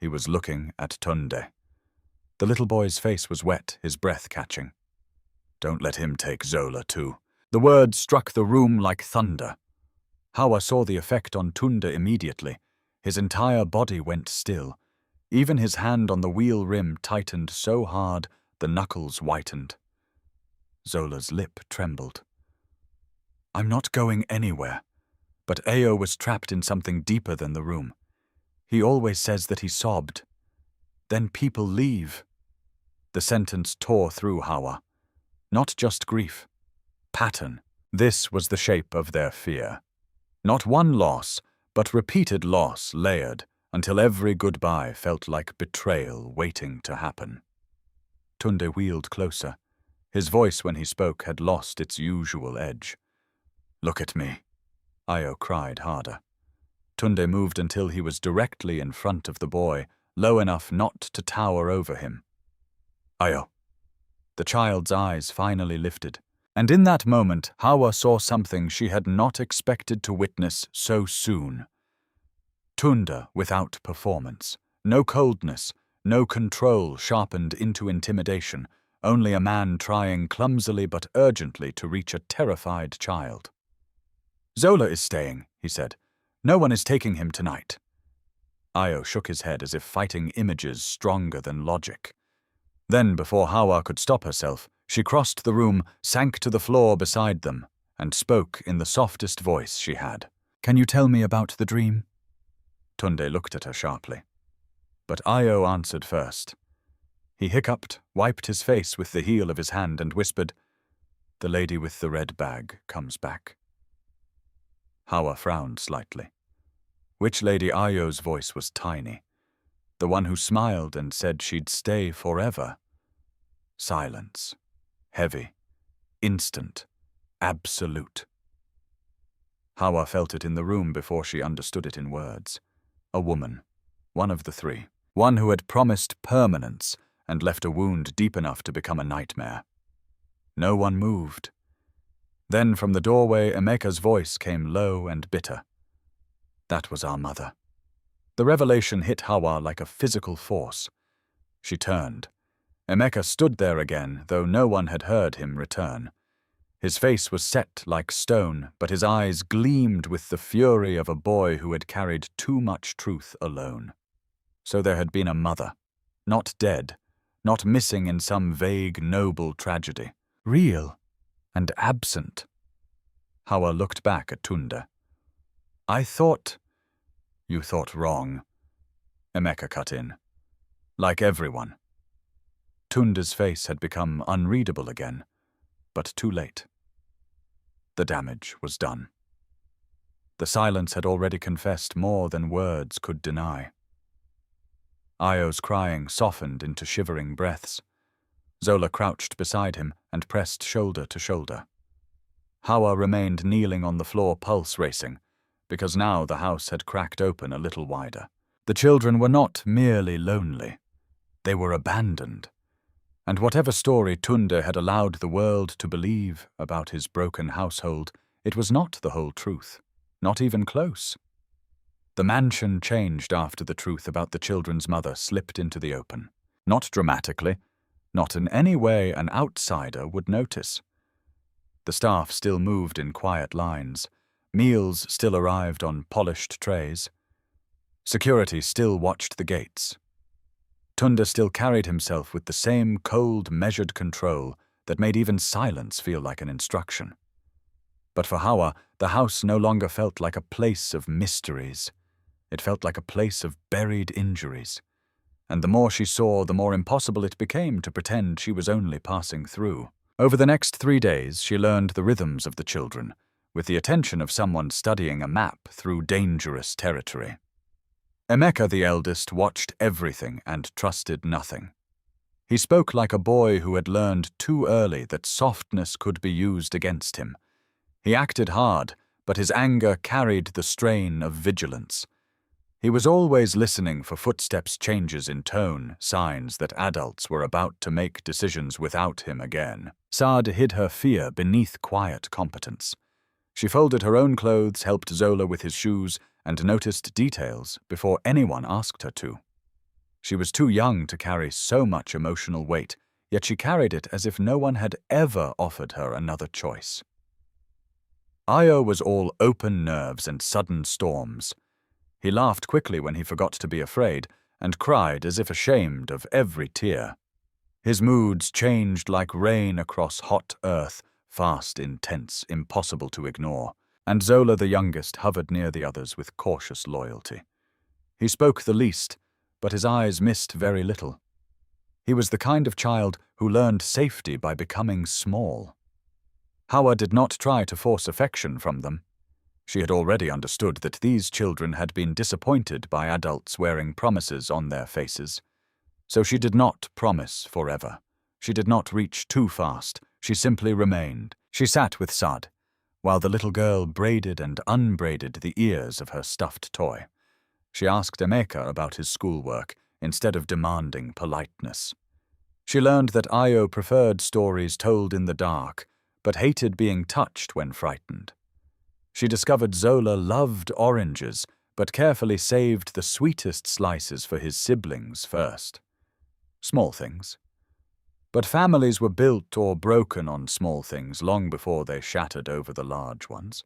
He was looking at Tunde. The little boy's face was wet, his breath catching. "Don't let him take Zola too." The word struck the room like thunder. Hawa saw the effect on Tunde immediately. His entire body went still. Even his hand on the wheel rim tightened so hard the knuckles whitened. Zola's lip trembled. "I'm not going anywhere." But Ayo was trapped in something deeper than the room. He always says that he sobbed. Then people leave. The sentence tore through Hawa. Not just grief. Pattern. This was the shape of their fear. Not one loss, but repeated loss layered until every goodbye felt like betrayal waiting to happen. Tunde wheeled closer. His voice when he spoke had lost its usual edge. "Look at me." Ayo cried harder. Tunde moved until he was directly in front of the boy, low enough not to tower over him. "Ayo." The child's eyes finally lifted, and in that moment Hawa saw something she had not expected to witness so soon. Tunde without performance. No coldness, no control sharpened into intimidation, only a man trying clumsily but urgently to reach a terrified child. "Zola is staying," he said. "No one is taking him tonight." Ayo shook his head as if fighting images stronger than logic. Then, before Hawa could stop herself, she crossed the room, sank to the floor beside them, and spoke in the softest voice she had. Can you tell me about the dream? Tunde looked at her sharply. But Io answered first. He hiccuped, wiped his face with the heel of his hand, and whispered, "The lady with the red bag comes back." Hawa frowned slightly. Witch Lady Io's voice was tiny. The one who smiled and said she'd stay forever. Silence. Heavy. Instant. Absolute. Hawa felt it in the room before she understood it in words. A woman. One of the three. One who had promised permanence and left a wound deep enough to become a nightmare. No one moved. Then from the doorway Emeka's voice came low and bitter. That was our mother. The revelation hit Hawa like a physical force. She turned. Emeka stood there again, though no one had heard him return. His face was set like stone, but his eyes gleamed with the fury of a boy who had carried too much truth alone. So there had been a mother. Not dead. Not missing in some vague, noble tragedy. Real. And absent. Hawa looked back at Tunde. "I thought—" "You thought wrong," Emeka cut in. Like everyone. Tunde's face had become unreadable again, but too late. The damage was done. The silence had already confessed more than words could deny. Io's crying softened into shivering breaths. Zola crouched beside him and pressed shoulder to shoulder. Hawa remained kneeling on the floor, pulse racing, because now the house had cracked open a little wider. The children were not merely lonely. They were abandoned. And whatever story Tunde had allowed the world to believe about his broken household, it was not the whole truth, not even close. The mansion changed after the truth about the children's mother slipped into the open. Not dramatically, not in any way an outsider would notice. The staff still moved in quiet lines. Meals still arrived on polished trays. Security still watched the gates. Tunde still carried himself with the same cold, measured control that made even silence feel like an instruction. But for Hawa, the house no longer felt like a place of mysteries. It felt like a place of buried injuries. And the more she saw, the more impossible it became to pretend she was only passing through. Over the next 3 days, she learned the rhythms of the children, with the attention of someone studying a map through dangerous territory. Emeka, the eldest, watched everything and trusted nothing. He spoke like a boy who had learned too early that softness could be used against him. He acted hard, but his anger carried the strain of vigilance. He was always listening for footsteps, changes in tone, signs that adults were about to make decisions without him again. Saad hid her fear beneath quiet competence. She folded her own clothes, helped Zola with his shoes, and noticed details before anyone asked her to. She was too young to carry so much emotional weight, yet she carried it as if no one had ever offered her another choice. Io was all open nerves and sudden storms. He laughed quickly when he forgot to be afraid, and cried as if ashamed of every tear. His moods changed like rain across hot earth, fast, intense, impossible to ignore. And Zola, the youngest, hovered near the others with cautious loyalty. He spoke the least, but his eyes missed very little. He was the kind of child who learned safety by becoming small. Hawa did not try to force affection from them. She had already understood that these children had been disappointed by adults wearing promises on their faces. So she did not promise forever. She did not reach too fast. She simply remained. She sat with Saad, while the little girl braided and unbraided the ears of her stuffed toy. She asked Emeka about his schoolwork, instead of demanding politeness. She learned that Io preferred stories told in the dark, but hated being touched when frightened. She discovered Zola loved oranges, but carefully saved the sweetest slices for his siblings first. Small things. But families were built or broken on small things long before they shattered over the large ones.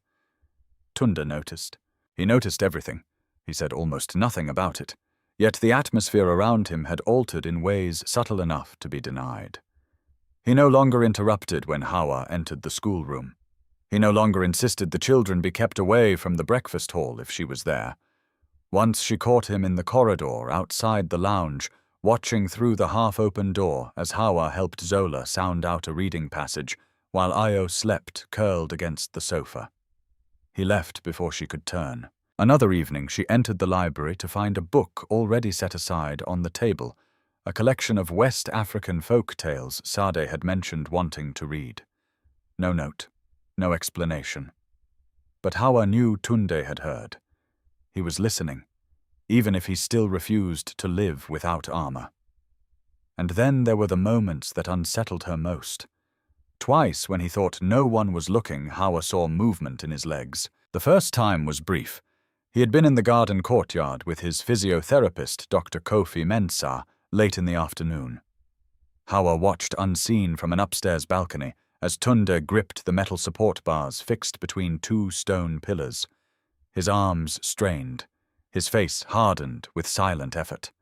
Tunde noticed. He noticed everything. He said almost nothing about it. Yet the atmosphere around him had altered in ways subtle enough to be denied. He no longer interrupted when Hawa entered the schoolroom. He no longer insisted the children be kept away from the breakfast hall if she was there. Once she caught him in the corridor outside the lounge, watching through the half-open door as Hawa helped Zola sound out a reading passage while Io slept curled against the sofa. He left before she could turn. Another evening she entered the library to find a book already set aside on the table, a collection of West African folk tales Sade had mentioned wanting to read. No note, no explanation. But Hawa knew Tunde had heard. He was listening, even if he still refused to live without armor. And then there were the moments that unsettled her most. Twice, when he thought no one was looking, Hawa saw movement in his legs. The first time was brief. He had been in the garden courtyard with his physiotherapist, Dr. Kofi Mensah, late in the afternoon. Hawa watched unseen from an upstairs balcony as Tunde gripped the metal support bars fixed between two stone pillars. His arms strained, his face hardened with silent effort.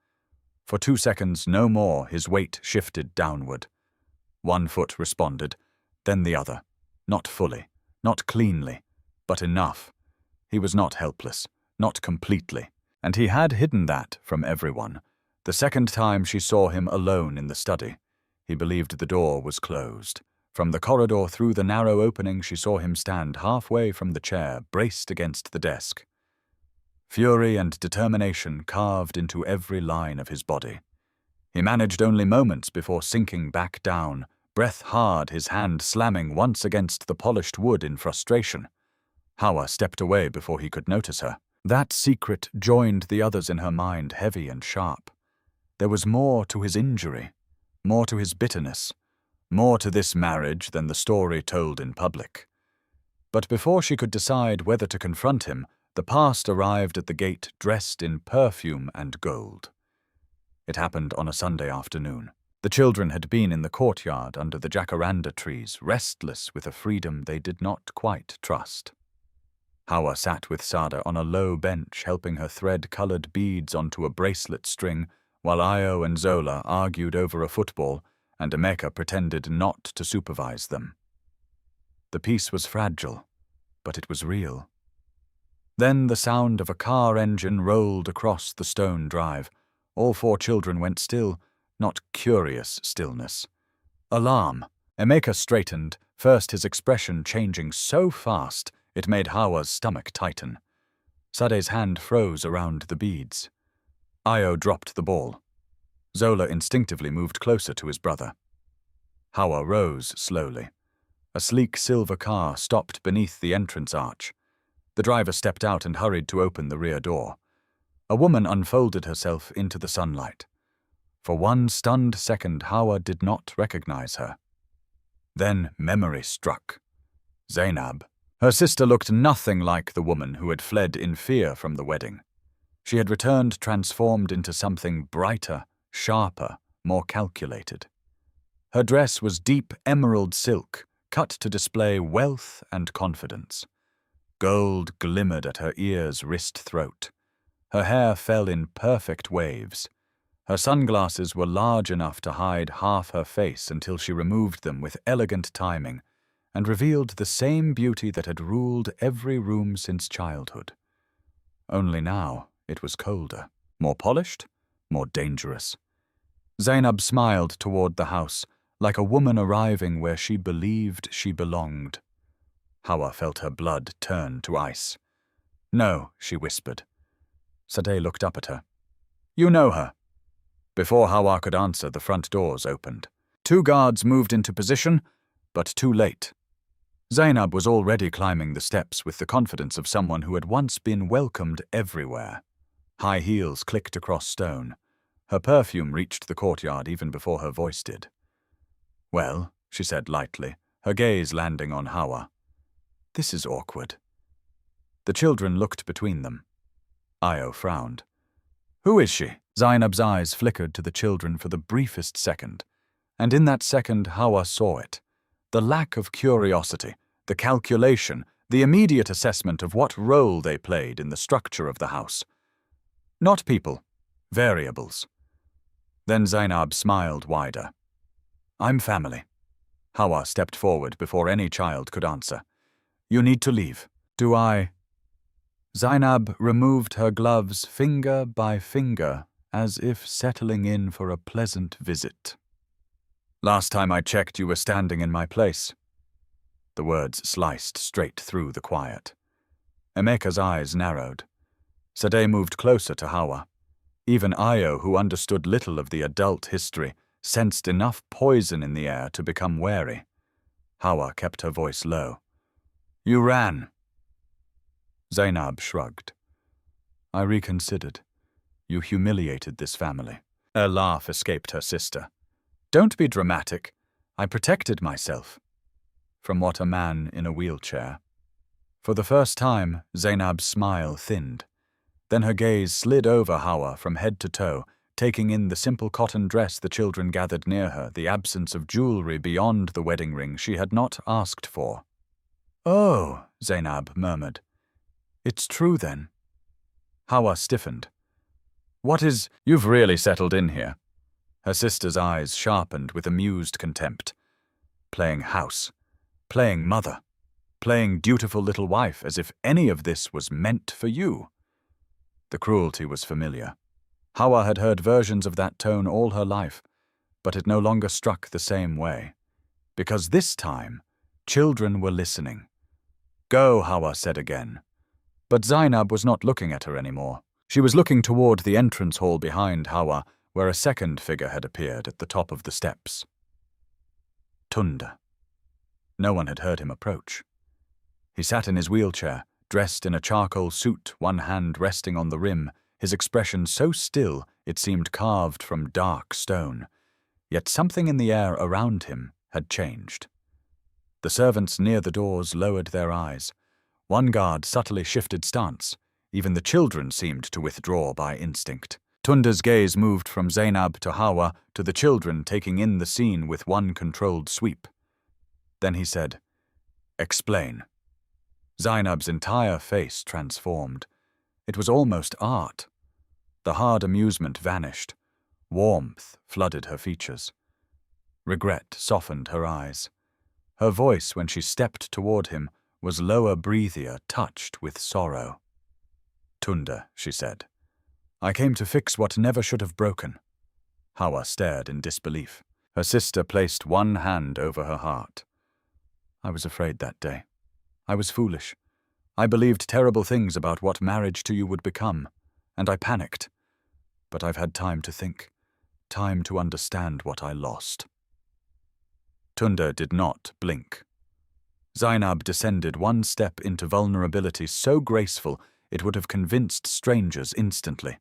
For 2 seconds, no more, his weight shifted downward. One foot responded, then the other. Not fully, not cleanly, but enough. He was not helpless, not completely, and he had hidden that from everyone. The second time she saw him alone in the study, he believed the door was closed. From the corridor through the narrow opening, she saw him stand halfway from the chair, braced against the desk. Fury and determination carved into every line of his body. He managed only moments before sinking back down, breath hard, his hand slamming once against the polished wood in frustration. Hawa stepped away before he could notice her. That secret joined the others in her mind, heavy and sharp. There was more to his injury, more to his bitterness, more to this marriage than the story told in public. But before she could decide whether to confront him, the past arrived at the gate dressed in perfume and gold. It happened on a Sunday afternoon. The children had been in the courtyard under the jacaranda trees, restless with a freedom they did not quite trust. Hawa sat with Sada on a low bench, helping her thread colored beads onto a bracelet string, while Io and Zola argued over a football, and Emeka pretended not to supervise them. The peace was fragile, but it was real. Then the sound of a car engine rolled across the stone drive. All 4 children went still, not curious stillness. Alarm. Emeka straightened, first his expression changing so fast it made Hawa's stomach tighten. Sade's hand froze around the beads. Io dropped the ball. Zola instinctively moved closer to his brother. Hawa rose slowly. A sleek silver car stopped beneath the entrance arch. The driver stepped out and hurried to open the rear door. A woman unfolded herself into the sunlight. For one stunned second, Hawa did not recognize her. Then memory struck. Zanab. Her sister looked nothing like the woman who had fled in fear from the wedding. She had returned transformed into something brighter, sharper, more calculated. Her dress was deep emerald silk, cut to display wealth and confidence. Gold glimmered at her ears, wrist, throat. Her hair fell in perfect waves. Her sunglasses were large enough to hide half her face until she removed them with elegant timing and revealed the same beauty that had ruled every room since childhood. Only now it was colder, more polished, more dangerous. Zainab smiled toward the house, like a woman arriving where she believed she belonged. Hawa felt her blood turn to ice. "No," she whispered. Sade looked up at her. "You know her." Before Hawa could answer, the front doors opened. 2 guards moved into position, but too late. Zainab was already climbing the steps with the confidence of someone who had once been welcomed everywhere. High heels clicked across stone. Her perfume reached the courtyard even before her voice did. "Well," she said lightly, her gaze landing on Hawa. "This is awkward." The children looked between them. Io frowned. "Who is she?" Zainab's eyes flickered to the children for the briefest second, and in that second Hawa saw it. The lack of curiosity, the calculation, the immediate assessment of what role they played in the structure of the house. Not people, variables. Then Zainab smiled wider. "I'm family." Hawa stepped forward before any child could answer. You need to leave. Do I? Zanab removed her gloves finger by finger, as if settling in for a pleasant visit. Last time I checked, you were standing in my place. The words sliced straight through the quiet. Emeka's eyes narrowed. Sade moved closer to Hawa. Even Ayo, who understood little of the adult history, sensed enough poison in the air to become wary. Hawa kept her voice low. You ran. Zanab shrugged. I reconsidered. You humiliated this family. A laugh escaped her sister. Don't be dramatic. I protected myself. From what, a man in a wheelchair? For the first time, Zanab's smile thinned. Then her gaze slid over Hawa from head to toe, taking in the simple cotton dress the children gathered near her, the absence of jewelry beyond the wedding ring she had not asked for. Oh, Zanab murmured. It's true then. Hawa stiffened. What is— You've really settled in here. Her sister's eyes sharpened with amused contempt. Playing house. Playing mother. Playing dutiful little wife, as if any of this was meant for you. The cruelty was familiar. Hawa had heard versions of that tone all her life, but it no longer struck the same way. Because this time, children were listening. Go, Hawa said again. But Zanab was not looking at her anymore. She was looking toward the entrance hall behind Hawa, where a second figure had appeared at the top of the steps. Tunda. No one had heard him approach. He sat in his wheelchair, dressed in a charcoal suit, one hand resting on the rim, his expression so still it seemed carved from dark stone. Yet something in the air around him had changed. The servants near the doors lowered their eyes. One guard subtly shifted stance. Even the children seemed to withdraw by instinct. Tunda's gaze moved from Zanab to Hawa to the children, taking in the scene with one controlled sweep. Then he said, Explain. Zainab's entire face transformed. It was almost art. The hard amusement vanished. Warmth flooded her features. Regret softened her eyes. Her voice, when she stepped toward him, was lower breathier, touched with sorrow. Tunda, she said, I came to fix what never should have broken. Hawa stared in disbelief. Her sister placed one hand over her heart. I was afraid that day. I was foolish. I believed terrible things about what marriage to you would become, and I panicked. But I've had time to think, time to understand what I lost. Tunda did not blink. Zanab descended one step into vulnerability so graceful it would have convinced strangers instantly.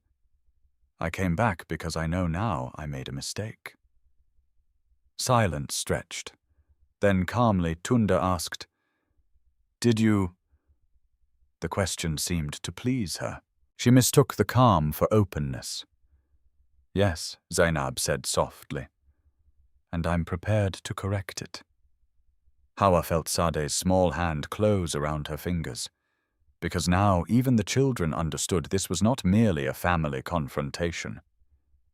I came back because I know now I made a mistake. Silence stretched. Then calmly Tunda asked, Did you— The question seemed to please her. She mistook the calm for openness. Yes, Zanab said softly, and I'm prepared to correct it. Hawa felt Sade's small hand close around her fingers, because now even the children understood this was not merely a family confrontation.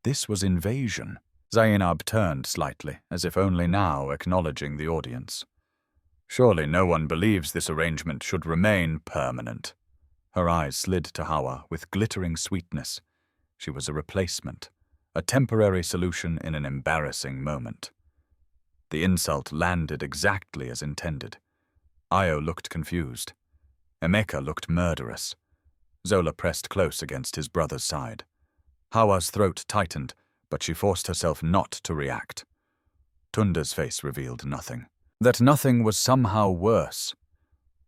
This was invasion. Zainab turned slightly, as if only now acknowledging the audience. Surely no one believes this arrangement should remain permanent. Her eyes slid to Hawa with glittering sweetness. She was a replacement, a temporary solution in an embarrassing moment. The insult landed exactly as intended. Ayo looked confused. Emeka looked murderous. Zola pressed close against his brother's side. Hawa's throat tightened, but she forced herself not to react. Tunda's face revealed nothing. That nothing was somehow worse.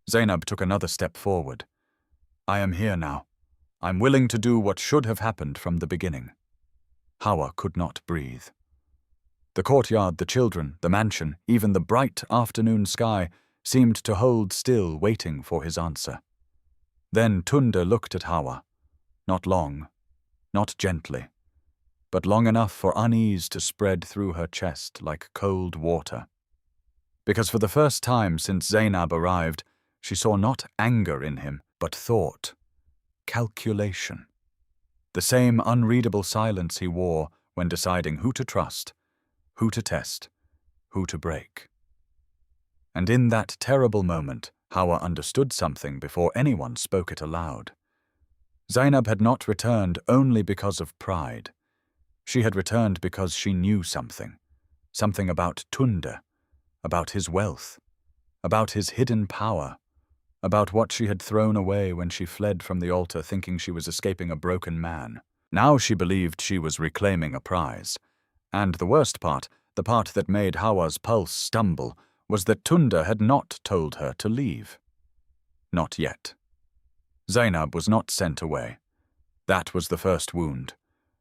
Zainab took another step forward. I am here now. I'm willing to do what should have happened from the beginning. Hawa could not breathe. The courtyard, the children, the mansion, even the bright afternoon sky seemed to hold still, waiting for his answer. Then Tunda looked at Hawa. Not long, not gently, but long enough for unease to spread through her chest like cold water. Because for the first time since Zainab arrived, she saw not anger in him, but thought, calculation. The same unreadable silence he wore when deciding who to trust, who to test, who to break. And in that terrible moment, Hawa understood something before anyone spoke it aloud. Zanab had not returned only because of pride. She had returned because she knew something. Something about Tunde, about his wealth, about his hidden power, about what she had thrown away when she fled from the altar thinking she was escaping a broken man. Now she believed she was reclaiming a prize. And the worst part, the part that made Hawa's pulse stumble, was that Tunde had not told her to leave. Not yet. Zanab was not sent away. That was the first wound.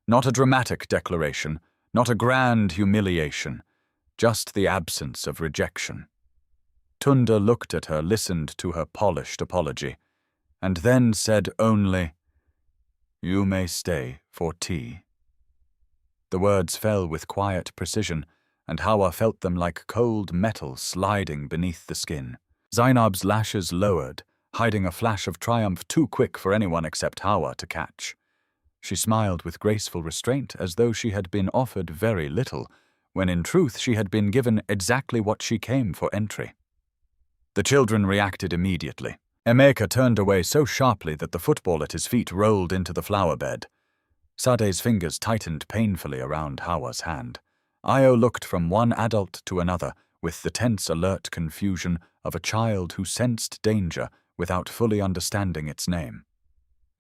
Not a dramatic declaration, not a grand humiliation, just the absence of rejection. Tunde looked at her, listened to her polished apology, and then said only, "You may stay for tea." The words fell with quiet precision, and Hawa felt them like cold metal sliding beneath the skin. Zainab's lashes lowered, hiding a flash of triumph too quick for anyone except Hawa to catch. She smiled with graceful restraint as though she had been offered very little, when in truth she had been given exactly what she came for entry. The children reacted immediately. Emeka turned away so sharply that the football at his feet rolled into the flower bed. Sade's fingers tightened painfully around Hawa's hand. Io looked from one adult to another with the tense, alert confusion of a child who sensed danger without fully understanding its name.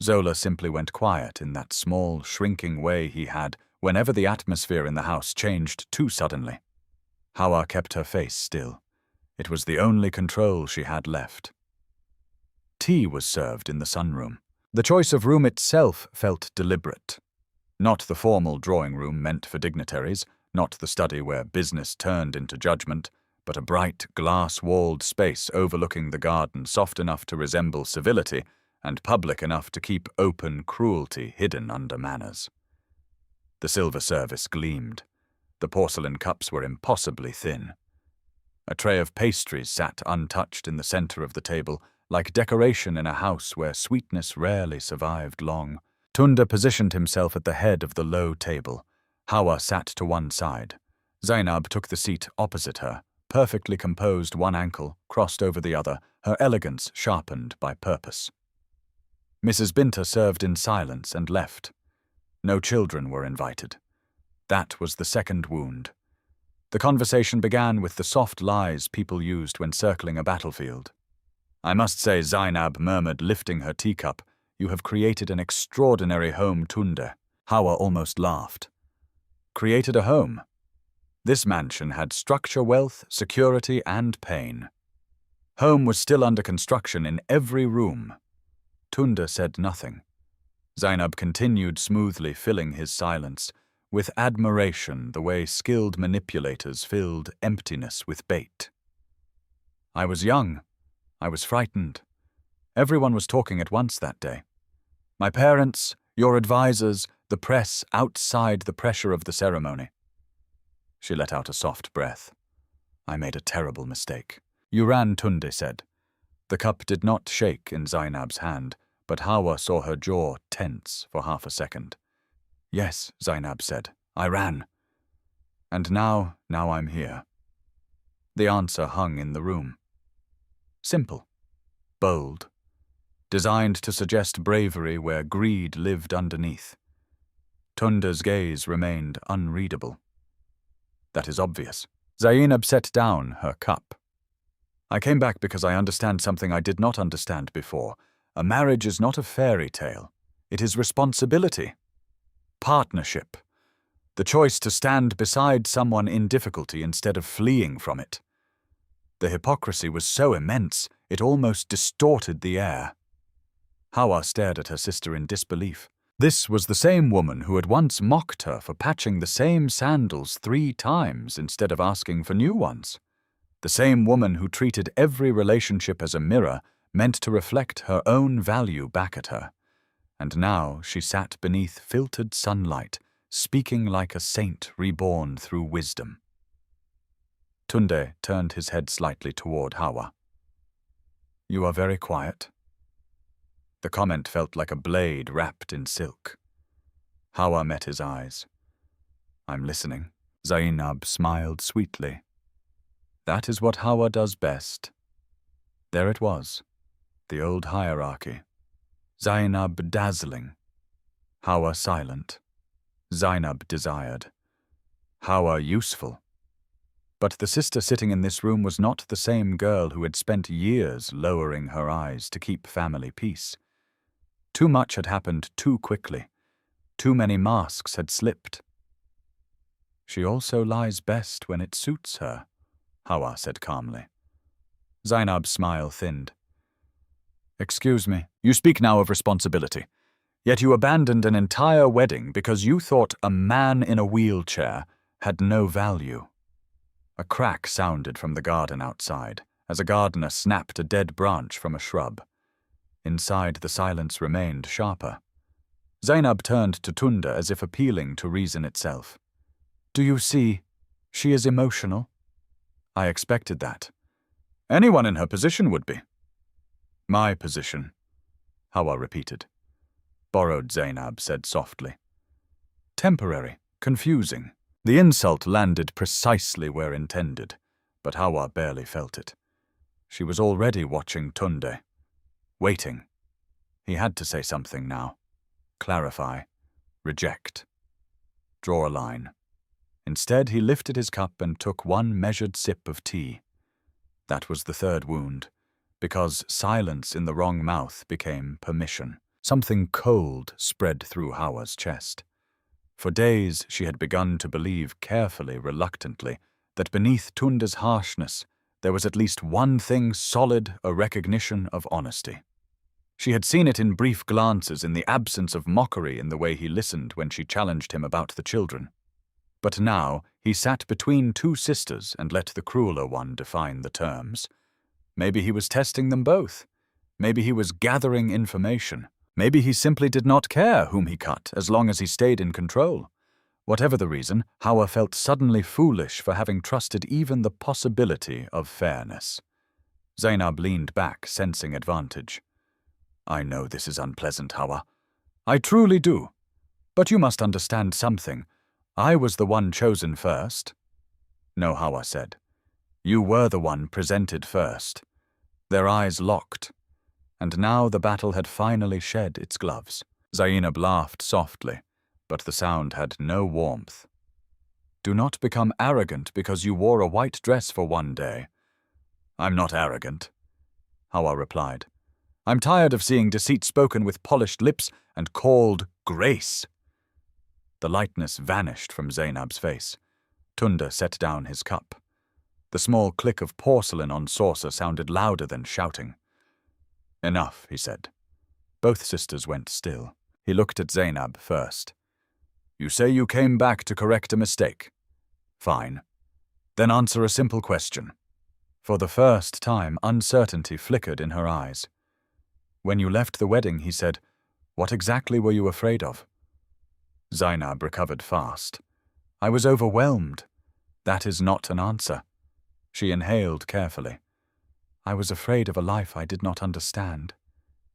Zola simply went quiet in that small, shrinking way he had whenever the atmosphere in the house changed too suddenly. Hawa kept her face still. It was the only control she had left. Tea was served in the sunroom. The choice of room itself felt deliberate. Not the formal drawing room meant for dignitaries, not the study where business turned into judgment, but a bright, glass-walled space overlooking the garden, soft enough to resemble civility and public enough to keep open cruelty hidden under manners. The silver service gleamed. The porcelain cups were impossibly thin. A tray of pastries sat untouched in the center of the table, like decoration in a house where sweetness rarely survived long. Tunde positioned himself at the head of the low table. Hawa sat to one side. Zainab took the seat opposite her, perfectly composed, one ankle crossed over the other, her elegance sharpened by purpose. Mrs. Binta served in silence and left. No children were invited. That was the second wound. The conversation began with the soft lies people used when circling a battlefield. "I must say," Zainab murmured, lifting her teacup, "you have created an extraordinary home, Tunde." Hawa almost laughed. Created a home? This mansion had structure, wealth, security, and pain. Home was still under construction in every room. Tunde said nothing. Zainab continued smoothly, filling his silence, with admiration the way skilled manipulators filled emptiness with bait. "I was young. I was frightened. Everyone was talking at once that day. My parents, your advisors, the press outside the pressure of the ceremony." She let out a soft breath. "I made a terrible mistake." "You ran," Tunde said. The cup did not shake in Zainab's hand, but Hawa saw her jaw tense for half a second. "Yes," Zainab said, "I ran. And now I'm here." The answer hung in the room. Simple, bold, designed to suggest bravery where greed lived underneath. Tunde's gaze remained unreadable. "That is obvious." Zainab set down her cup. "I came back because I understand something I did not understand before. A marriage is not a fairy tale. It is responsibility. Partnership. The choice to stand beside someone in difficulty instead of fleeing from it. The hypocrisy was so immense, it almost distorted the air." Hawa stared at her sister in disbelief. This was the same woman who had once mocked her for patching the same sandals 3 times instead of asking for new ones. The same woman who treated every relationship as a mirror meant to reflect her own value back at her. And now she sat beneath filtered sunlight, speaking like a saint reborn through wisdom. Tunde turned his head slightly toward Hawa. "You are very quiet." The comment felt like a blade wrapped in silk. Hawa met his eyes. "I'm listening." Zainab smiled sweetly. "That is what Hawa does best." There it was, the old hierarchy. Zainab dazzling, Hawa silent. Zainab desired, Hawa useful. But the sister sitting in this room was not the same girl who had spent years lowering her eyes to keep family peace. Too much had happened too quickly. Too many masks had slipped. She also lies best when it suits her, Hawa said calmly. Zainab's smile thinned. Excuse me, you speak now of responsibility. Yet you abandoned an entire wedding because you thought a man in a wheelchair had no value. A crack sounded from the garden outside, as a gardener snapped a dead branch from a shrub. Inside, the silence remained sharper. Zainab turned to Tunda as if appealing to reason itself. Do you see? She is emotional. I expected that. Anyone in her position would be. My position, Hawa repeated. Borrowed, Zainab said softly. Temporary, confusing. The insult landed precisely where intended, but Hawa barely felt it. She was already watching Tunde. Waiting. He had to say something now. Clarify. Reject. Draw a line. Instead, he lifted his cup and took one measured sip of tea. That was the third wound, because silence in the wrong mouth became permission. Something cold spread through Hawa's chest. For days she had begun to believe carefully, reluctantly, that beneath Tunda's harshness there was at least one thing solid, a recognition of honesty. She had seen it in brief glances, in the absence of mockery in the way he listened when she challenged him about the children. But now he sat between two sisters and let the crueler one define the terms. Maybe he was testing them both. Maybe he was gathering information. Maybe he simply did not care whom he cut as long as he stayed in control. Whatever the reason, Hawa felt suddenly foolish for having trusted even the possibility of fairness. Zainab leaned back, sensing advantage. I know this is unpleasant, Hawa. I truly do. But you must understand something. I was the one chosen first. No, Hawa said. You were the one presented first. Their eyes locked. And now the battle had finally shed its gloves. Zainab laughed softly, but the sound had no warmth. Do not become arrogant because you wore a white dress for one day. I'm not arrogant, Hawa replied. I'm tired of seeing deceit spoken with polished lips and called grace. The lightness vanished from Zainab's face. Tunda set down his cup. The small click of porcelain on saucer sounded louder than shouting. Enough, he said. Both sisters went still. He looked at Zainab first. You say you came back to correct a mistake. Fine. Then answer a simple question. For the first time, uncertainty flickered in her eyes. When you left the wedding, he said, what exactly were you afraid of? Zainab recovered fast. I was overwhelmed. That is not an answer. She inhaled carefully. I was afraid of a life I did not understand.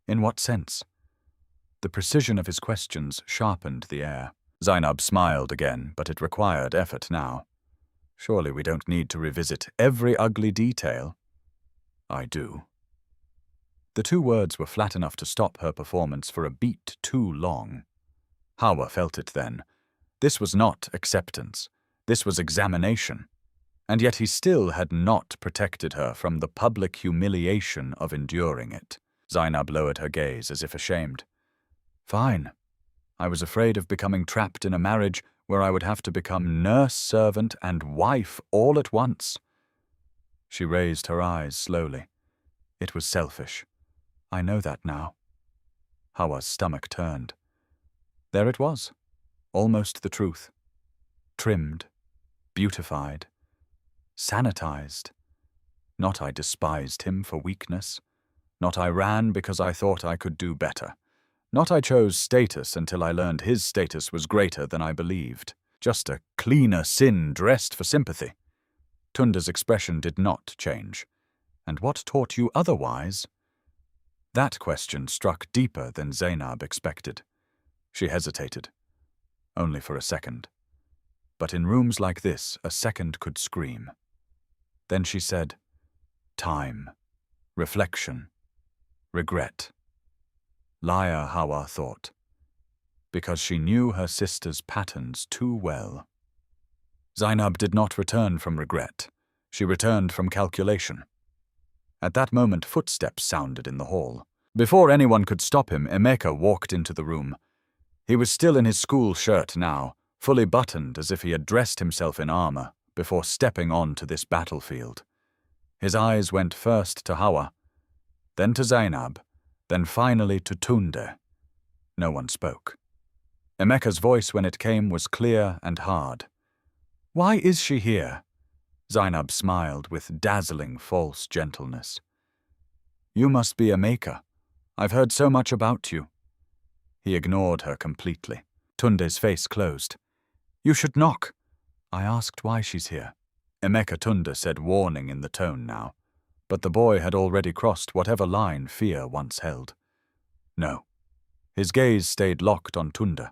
In what sense? The precision of his questions sharpened the air. Zainab smiled again, but it required effort now. Surely we don't need to revisit every ugly detail. I do. The two words were flat enough to stop her performance for a beat too long. Hawa felt it then. This was not acceptance. This was examination. And yet he still had not protected her from the public humiliation of enduring it. Zainab lowered her gaze as if ashamed. Fine. I was afraid of becoming trapped in a marriage where I would have to become nurse, servant, and wife all at once. She raised her eyes slowly. It was selfish. I know that now. Hawa's stomach turned. There it was, almost the truth. Trimmed, beautified, sanitized. Not I despised him for weakness. Not I ran because I thought I could do better. Not I chose status until I learned his status was greater than I believed. Just a cleaner sin dressed for sympathy. Tunda's expression did not change. And what taught you otherwise? That question struck deeper than Zainab expected. She hesitated. Only for a second. But in rooms like this, a second could scream. Then she said, Time. reflection, regret. Liar, Hawa thought, because she knew her sister's patterns too well. Zanab did not return from regret. She returned from calculation. At that moment, footsteps sounded in the hall. Before anyone could stop him, Emeka walked into the room. He was still in his school shirt now, fully buttoned as if he had dressed himself in armor before stepping onto this battlefield. His eyes went first to Hawa, then to Zanab, then finally to Tunde. No one spoke. Emeka's voice when it came was clear and hard. "Why is she here?" Zanab smiled with dazzling false gentleness. "You must be Emeka. I've heard so much about you." He ignored her completely. Tunde's face closed. "You should knock." "I asked why she's here." Emeka Tunde said, warning in the tone now, but the boy had already crossed whatever line fear once held. No. His gaze stayed locked on Tunde.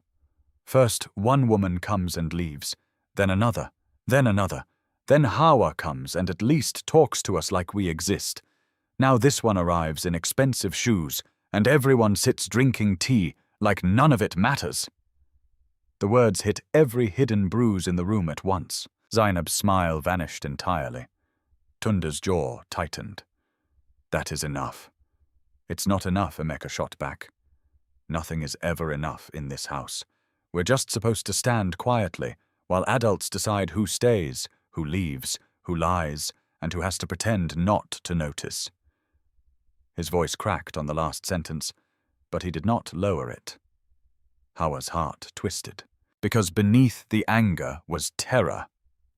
First, one woman comes and leaves, then another, then another. Then Hawa comes and at least talks to us like we exist. Now this one arrives in expensive shoes, and everyone sits drinking tea like none of it matters. The words hit every hidden bruise in the room at once. Zainab's smile vanished entirely. Tunde's jaw tightened. "That is enough." "It's not enough," Emeka shot back. "Nothing is ever enough in this house. We're just supposed to stand quietly while adults decide who stays, who leaves, who lies, and who has to pretend not to notice." His voice cracked on the last sentence, but he did not lower it. Hawa's heart twisted, because beneath the anger was terror.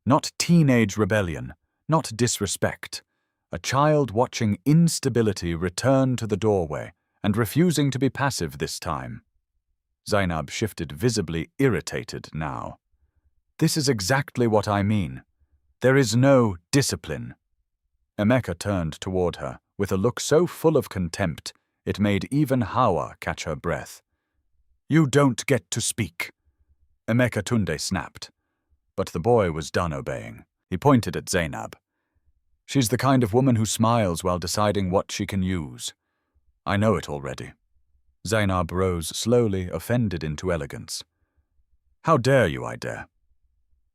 Not teenage rebellion, not disrespect. A child watching instability return to the doorway and refusing to be passive this time. Zanab shifted, visibly irritated now. "This is exactly what I mean. There is no discipline." Emeka turned toward her with a look so full of contempt it made even Hawa catch her breath. "You don't get to speak." Emeka Tunde snapped. But the boy was done obeying. He pointed at Zanab. "She's the kind of woman who smiles while deciding what she can use. I know it already." Zanab rose slowly, offended into elegance. "How dare you, I dare?"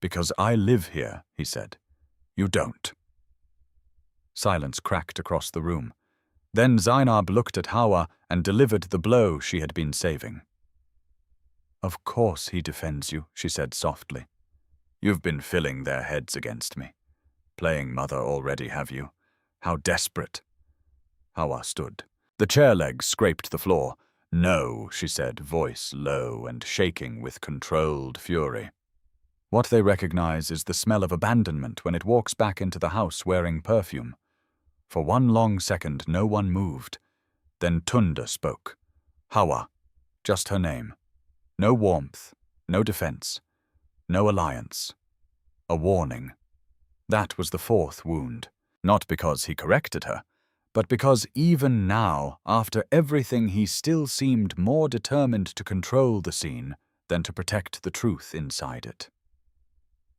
"Because I live here," he said. "You don't." Silence cracked across the room. Then Zanab looked at Hawa and delivered the blow she had been saving. "Of course he defends you," she said softly. "You've been filling their heads against me. Playing mother already, have you? How desperate." Hawa stood. The chair legs scraped the floor. "No," she said, voice low and shaking with controlled fury. What they recognize is the smell of abandonment when it walks back into the house wearing perfume. For one long second, no one moved. Then Tunde spoke. Hawa, just her name. No warmth, no defense, no alliance. A warning. That was the fourth wound, not because he corrected her, but because even now, after everything, he still seemed more determined to control the scene than to protect the truth inside it.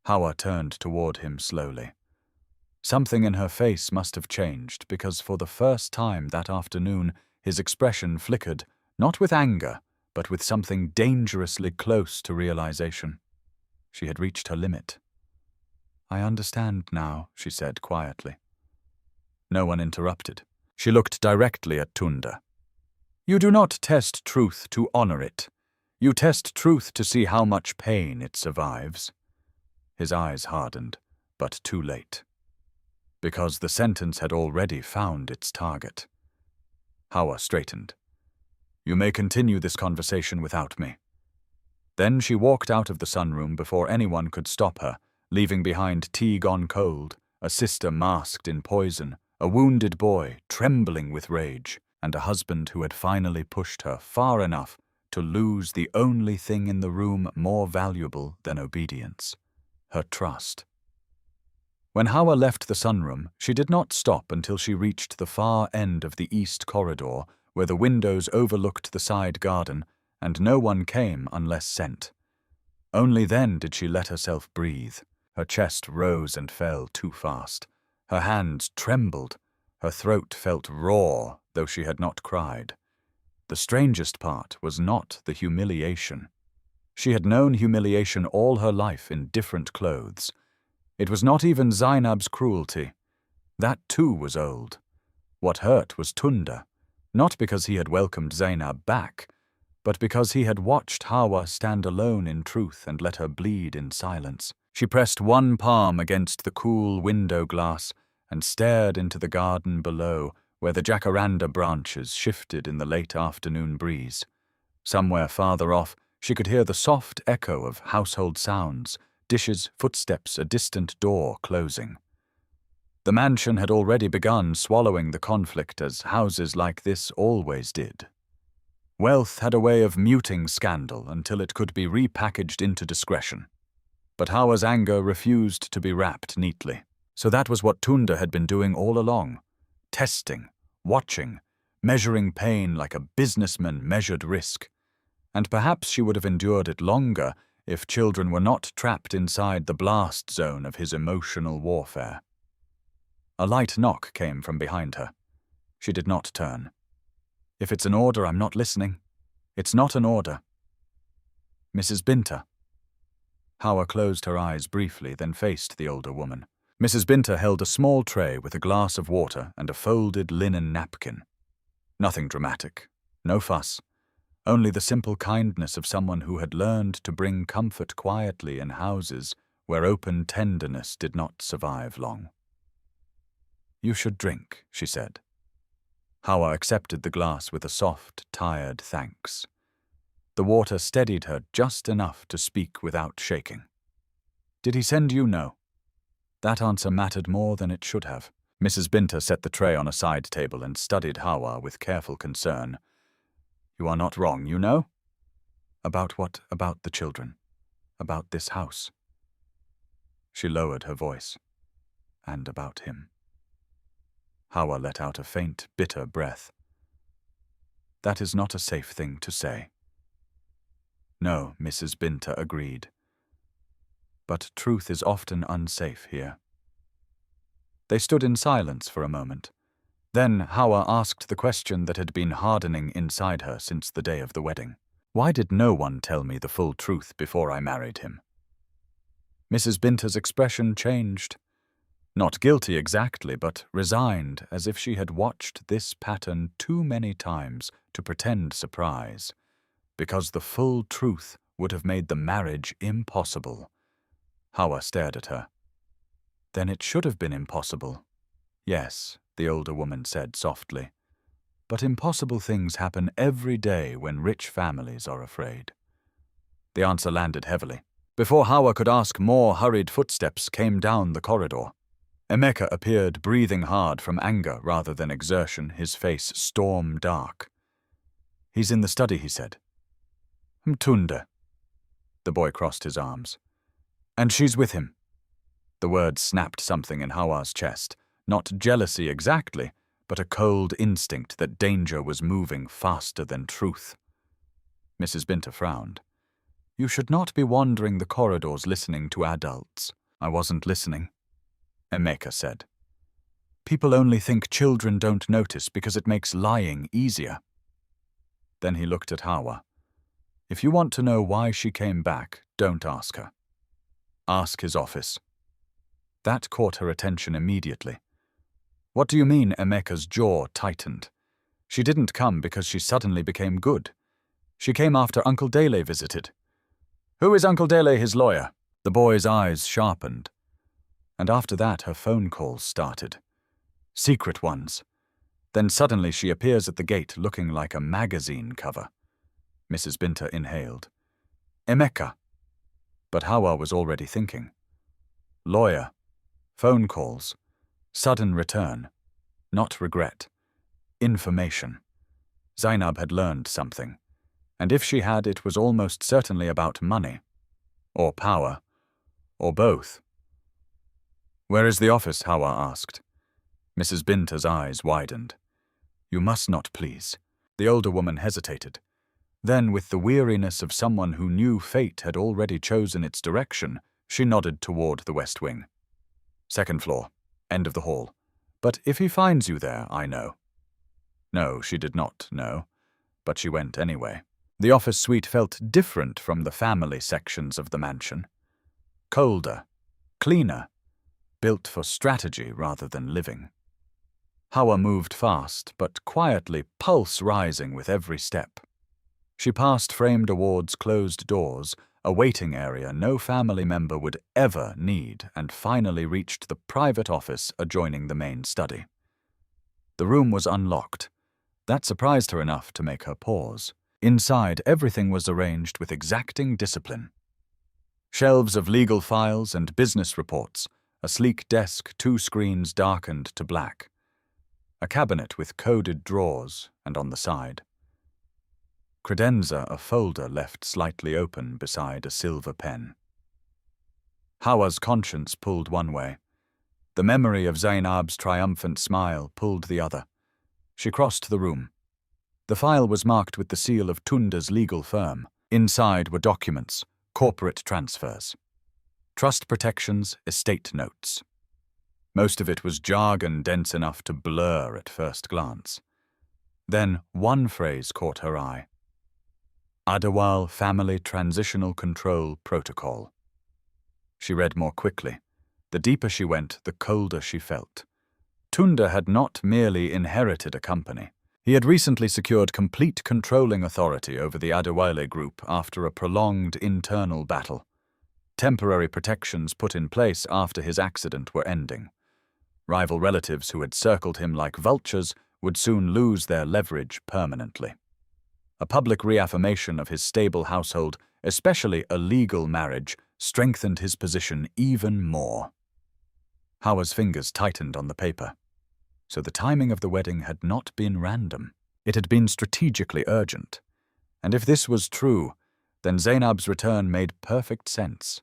Hawa turned toward him slowly. Something in her face must have changed, because for the first time that afternoon his expression flickered, not with anger, but with something dangerously close to realization. She had reached her limit. "I understand now," she said quietly. No one interrupted. She looked directly at Tunde. "You do not test truth to honor it. You test truth to see how much pain it survives." His eyes hardened, but too late. Because the sentence had already found its target. Hawa straightened. "You may continue this conversation without me." Then she walked out of the sunroom before anyone could stop her, leaving behind tea gone cold, a sister masked in poison, a wounded boy trembling with rage, and a husband who had finally pushed her far enough to lose the only thing in the room more valuable than obedience, her trust. When Hawa left the sunroom, she did not stop until she reached the far end of the east corridor, where the windows overlooked the side garden, and no one came unless sent. Only then did she let herself breathe. Her chest rose and fell too fast. Her hands trembled. Her throat felt raw, though she had not cried. The strangest part was not the humiliation. She had known humiliation all her life in different clothes. It was not even Zainab's cruelty. That too was old. What hurt was Tunda, not because he had welcomed Zainab back, but because he had watched Hawa stand alone in truth and let her bleed in silence. She pressed one palm against the cool window glass and stared into the garden below, where the jacaranda branches shifted in the late afternoon breeze. Somewhere farther off, she could hear the soft echo of household sounds, dishes, footsteps, a distant door closing. The mansion had already begun swallowing the conflict as houses like this always did. Wealth had a way of muting scandal until it could be repackaged into discretion. But Hawa's anger refused to be wrapped neatly. So that was what Tunda had been doing all along. Testing, watching, measuring pain like a businessman measured risk. And perhaps she would have endured it longer if children were not trapped inside the blast zone of his emotional warfare. A light knock came from behind her. She did not turn. If it's an order, I'm not listening. It's not an order. Mrs. Binter. Hawa closed her eyes briefly, then faced the older woman. Mrs. Binter held a small tray with a glass of water and a folded linen napkin. Nothing dramatic. No fuss. Only the simple kindness of someone who had learned to bring comfort quietly in houses where open tenderness did not survive long. "You should drink," she said. Hawa accepted the glass with a soft, tired thanks. The water steadied her just enough to speak without shaking. "Did he send you?" "No." That answer mattered more than it should have. Mrs. Binter set the tray on a side table and studied Hawa with careful concern. "You are not wrong, you know?" "About what? About the children? About this house?" She lowered her voice. "And about him." Hawa let out a faint, bitter breath. "That is not a safe thing to say." "No," Mrs. Binter agreed. "But truth is often unsafe here." They stood in silence for a moment. Then Hawa asked the question that had been hardening inside her since the day of the wedding. "Why did no one tell me the full truth before I married him?" Mrs. Binter's expression changed. Not guilty exactly, but resigned, as if she had watched this pattern too many times to pretend surprise, because the full truth would have made the marriage impossible. Hawa stared at her. "Then it should have been impossible." "Yes," the older woman said softly. "But impossible things happen every day when rich families are afraid." The answer landed heavily. Before Hawa could ask more, hurried footsteps came down the corridor. Emeka appeared, breathing hard from anger rather than exertion, his face storm dark. "He's in the study," he said. "Mtunda." The boy crossed his arms. "And she's with him." The word snapped something in Hawa's chest. Not jealousy exactly, but a cold instinct that danger was moving faster than truth. Mrs. Binter frowned. "You should not be wandering the corridors listening to adults." "I wasn't listening," Emeka said. "People only think children don't notice because it makes lying easier." Then he looked at Hawa. "If you want to know why she came back, don't ask her. Ask his office." That caught her attention immediately. "What do you mean?" Emeka's jaw tightened. "She didn't come because she suddenly became good. She came after Uncle Dele visited." "Who is Uncle Dele, his lawyer?" The boy's eyes sharpened. And after that her phone calls started. Secret ones. Then suddenly she appears at the gate looking like a magazine cover. Mrs. Binter inhaled. "Emeka." But Hawa was already thinking. Lawyer. Phone calls. Sudden return. Not regret. Information. Zainab had learned something. And if she had, it was almost certainly about money. Or power. Or both. "Where is the office?" Hawa asked. Mrs. Binter's eyes widened. "You must not, please." The older woman hesitated. Then, with the weariness of someone who knew fate had already chosen its direction, she nodded toward the west wing. "Second floor. End of the hall. But if he finds you there, I know. No, she did not know, but she went anyway. The office suite felt different from the family sections of the mansion. Colder, cleaner, built for strategy rather than living. Hawa moved fast, but quietly, pulse rising with every step. She passed framed awards, closed doors, a waiting area no family member would ever need, and finally reached the private office adjoining the main study. The room was unlocked. That surprised her enough to make her pause. Inside, everything was arranged with exacting discipline. Shelves of legal files and business reports, a sleek desk, 2 screens darkened to black. A cabinet with coded drawers, and on the side, credenza, a folder left slightly open beside a silver pen. Hawa's conscience pulled one way. The memory of Zanab's triumphant smile pulled the other. She crossed the room. The file was marked with the seal of Tunda's legal firm. Inside were documents, corporate transfers, trust protections, estate notes. Most of it was jargon dense enough to blur at first glance. Then one phrase caught her eye. Adawale Family Transitional Control Protocol. She read more quickly. The deeper she went, the colder she felt. Tunda had not merely inherited a company. He had recently secured complete controlling authority over the Adawale group after a prolonged internal battle. Temporary protections put in place after his accident were ending. Rival relatives who had circled him like vultures would soon lose their leverage permanently. A public reaffirmation of his stable household, especially a legal marriage, strengthened his position even more. Hawa's fingers tightened on the paper. So the timing of the wedding had not been random. It had been strategically urgent. And if this was true, then Zanab's return made perfect sense.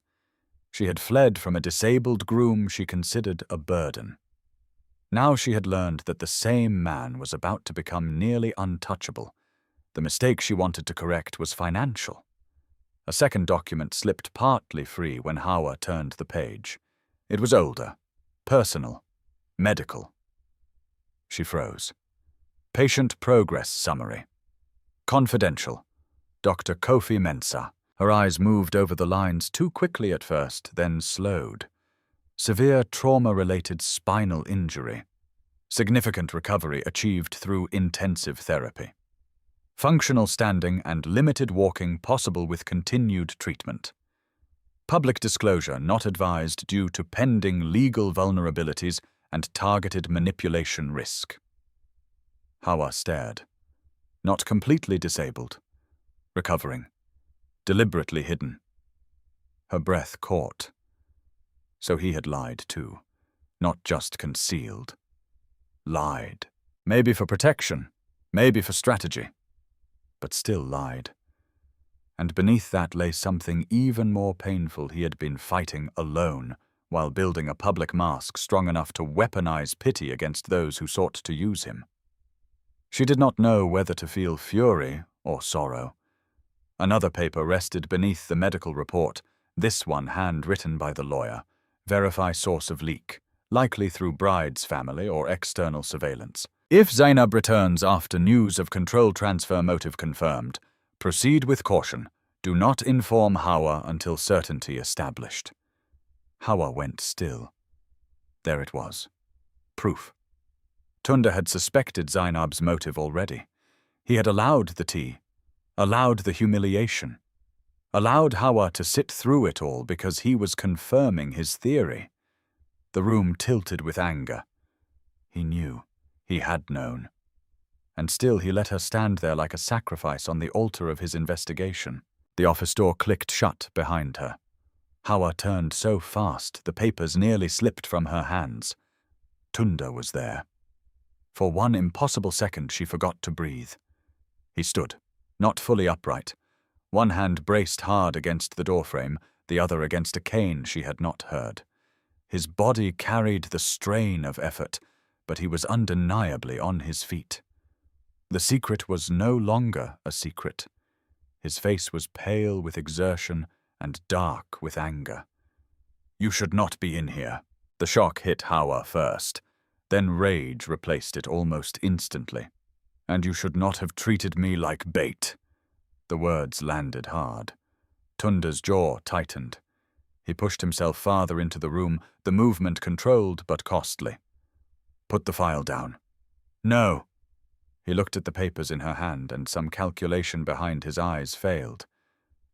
She had fled from a disabled groom she considered a burden. Now she had learned that the same man was about to become nearly untouchable. The mistake she wanted to correct was financial. A second document slipped partly free when Hawa turned the page. It was older, personal, medical. She froze. Patient progress summary. Confidential. Dr. Kofi Mensah. Her eyes moved over the lines too quickly at first, then slowed. Severe trauma-related spinal injury. Significant recovery achieved through intensive therapy. Functional standing and limited walking possible with continued treatment. Public disclosure not advised due to pending legal vulnerabilities and targeted manipulation risk. Hawa stared. Not completely disabled. Recovering. Deliberately hidden. Her breath caught. So he had lied too. Not just concealed. Lied. Maybe for protection. Maybe for strategy. But still lied. And beneath that lay something even more painful he had been fighting alone, while building a public mask strong enough to weaponize pity against those who sought to use him. She did not know whether to feel fury or sorrow. Another paper rested beneath the medical report, this one handwritten by the lawyer. Verify source of leak, likely through bride's family or external surveillance. If Zanab returns after news of control transfer motive confirmed, proceed with caution. Do not inform Hawa until certainty established. Hawa went still. There it was. Proof. Tunda had suspected Zanab's motive already. He had allowed the tea, allowed the humiliation, allowed Hawa to sit through it all because he was confirming his theory. The room tilted with anger. He knew. He had known. And still he let her stand there like a sacrifice on the altar of his investigation. The office door clicked shut behind her. Hawa turned so fast the papers nearly slipped from her hands. Tunda was there. For one impossible second she forgot to breathe. He stood, not fully upright. One hand braced hard against the doorframe, the other against a cane she had not heard. His body carried the strain of effort, but he was undeniably on his feet. The secret was no longer a secret. His face was pale with exertion and dark with anger. You should not be in here. The shock hit Hawa first. Then rage replaced it almost instantly. "And you should not have treated me like bait." The words landed hard. Tunda's jaw tightened. He pushed himself farther into the room, the movement controlled but costly. "Put the file down." "No." He looked at the papers in her hand, and some calculation behind his eyes failed.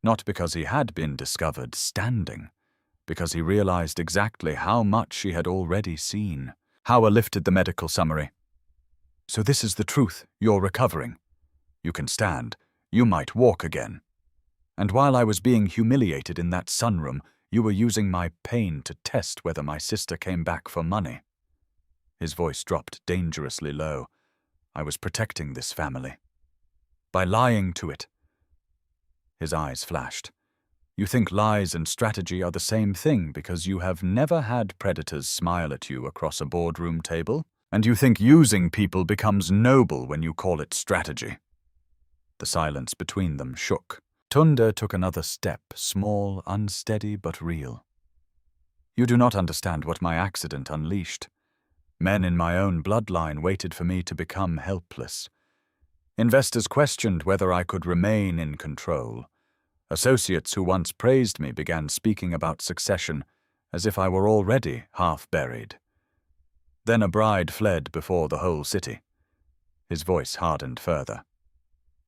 Not because he had been discovered standing, because he realized exactly how much she had already seen. Hawa lifted the medical summary. "So this is the truth. You're recovering. You can stand. You might walk again. And while I was being humiliated in that sunroom, you were using my pain to test whether my sister came back for money." His voice dropped dangerously low. "I was protecting this family. By lying to it." His eyes flashed. "You think lies and strategy are the same thing because you have never had predators smile at you across a boardroom table? And you think using people becomes noble when you call it strategy?" The silence between them shook. Tunda took another step, small, unsteady, but real. "You do not understand what my accident unleashed. Men in my own bloodline waited for me to become helpless. Investors questioned whether I could remain in control. Associates who once praised me began speaking about succession as if I were already half buried. Then a bride fled before the whole city." His voice hardened further.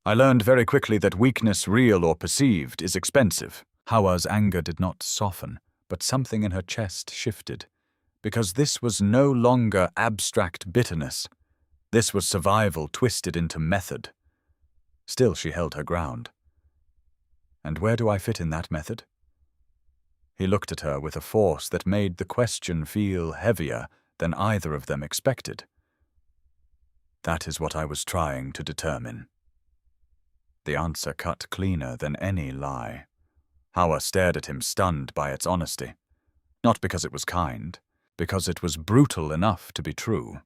"I learned very quickly that weakness, real or perceived, is expensive." Hawa's anger did not soften, but something in her chest shifted, because this was no longer abstract bitterness. This was survival twisted into method. Still, she held her ground. "And where do I fit in that method?" He looked at her with a force that made the question feel heavier than either of them expected. "That is what I was trying to determine." The answer cut cleaner than any lie. Hawa stared at him, stunned by its honesty. Not because it was kind, because it was brutal enough to be true.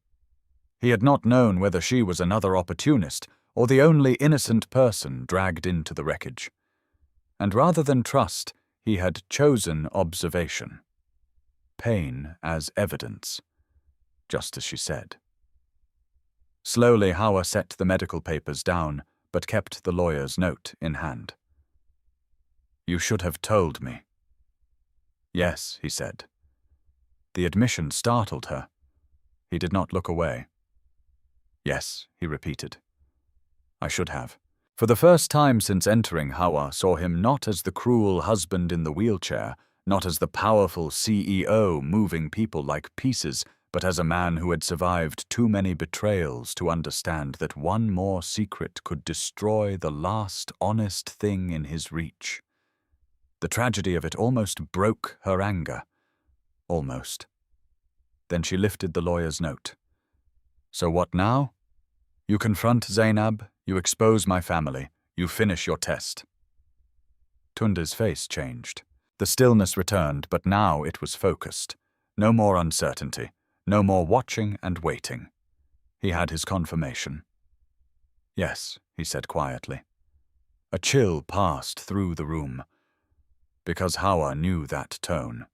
He had not known whether she was another opportunist or the only innocent person dragged into the wreckage. And rather than trust, he had chosen observation. Pain as evidence, just as she said. Slowly, Hawa set the medical papers down, but kept the lawyer's note in hand. "You should have told me." "Yes," he said. The admission startled her. He did not look away. "Yes," he repeated. "I should have." For the first time since entering, Hawa saw him not as the cruel husband in the wheelchair, not as the powerful CEO moving people like pieces, but as a man who had survived too many betrayals to understand that one more secret could destroy the last honest thing in his reach. The tragedy of it almost broke her anger. Almost. Then she lifted the lawyer's note. "So what now? You confront Zanab, you expose my family, you finish your test." Tunda's face changed. The stillness returned, but now it was focused. No more uncertainty, no more watching and waiting. He had his confirmation. "Yes," he said quietly. A chill passed through the room, because Hawa knew that tone.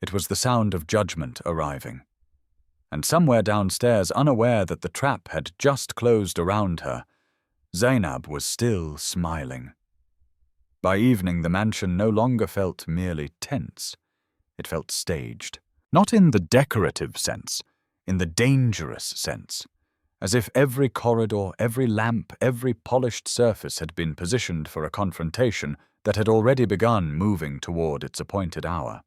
It was the sound of judgment arriving. And somewhere downstairs, unaware that the trap had just closed around her, Zanab was still smiling. By evening, the mansion no longer felt merely tense. It felt staged. Not in the decorative sense, in the dangerous sense. As if every corridor, every lamp, every polished surface had been positioned for a confrontation that had already begun moving toward its appointed hour.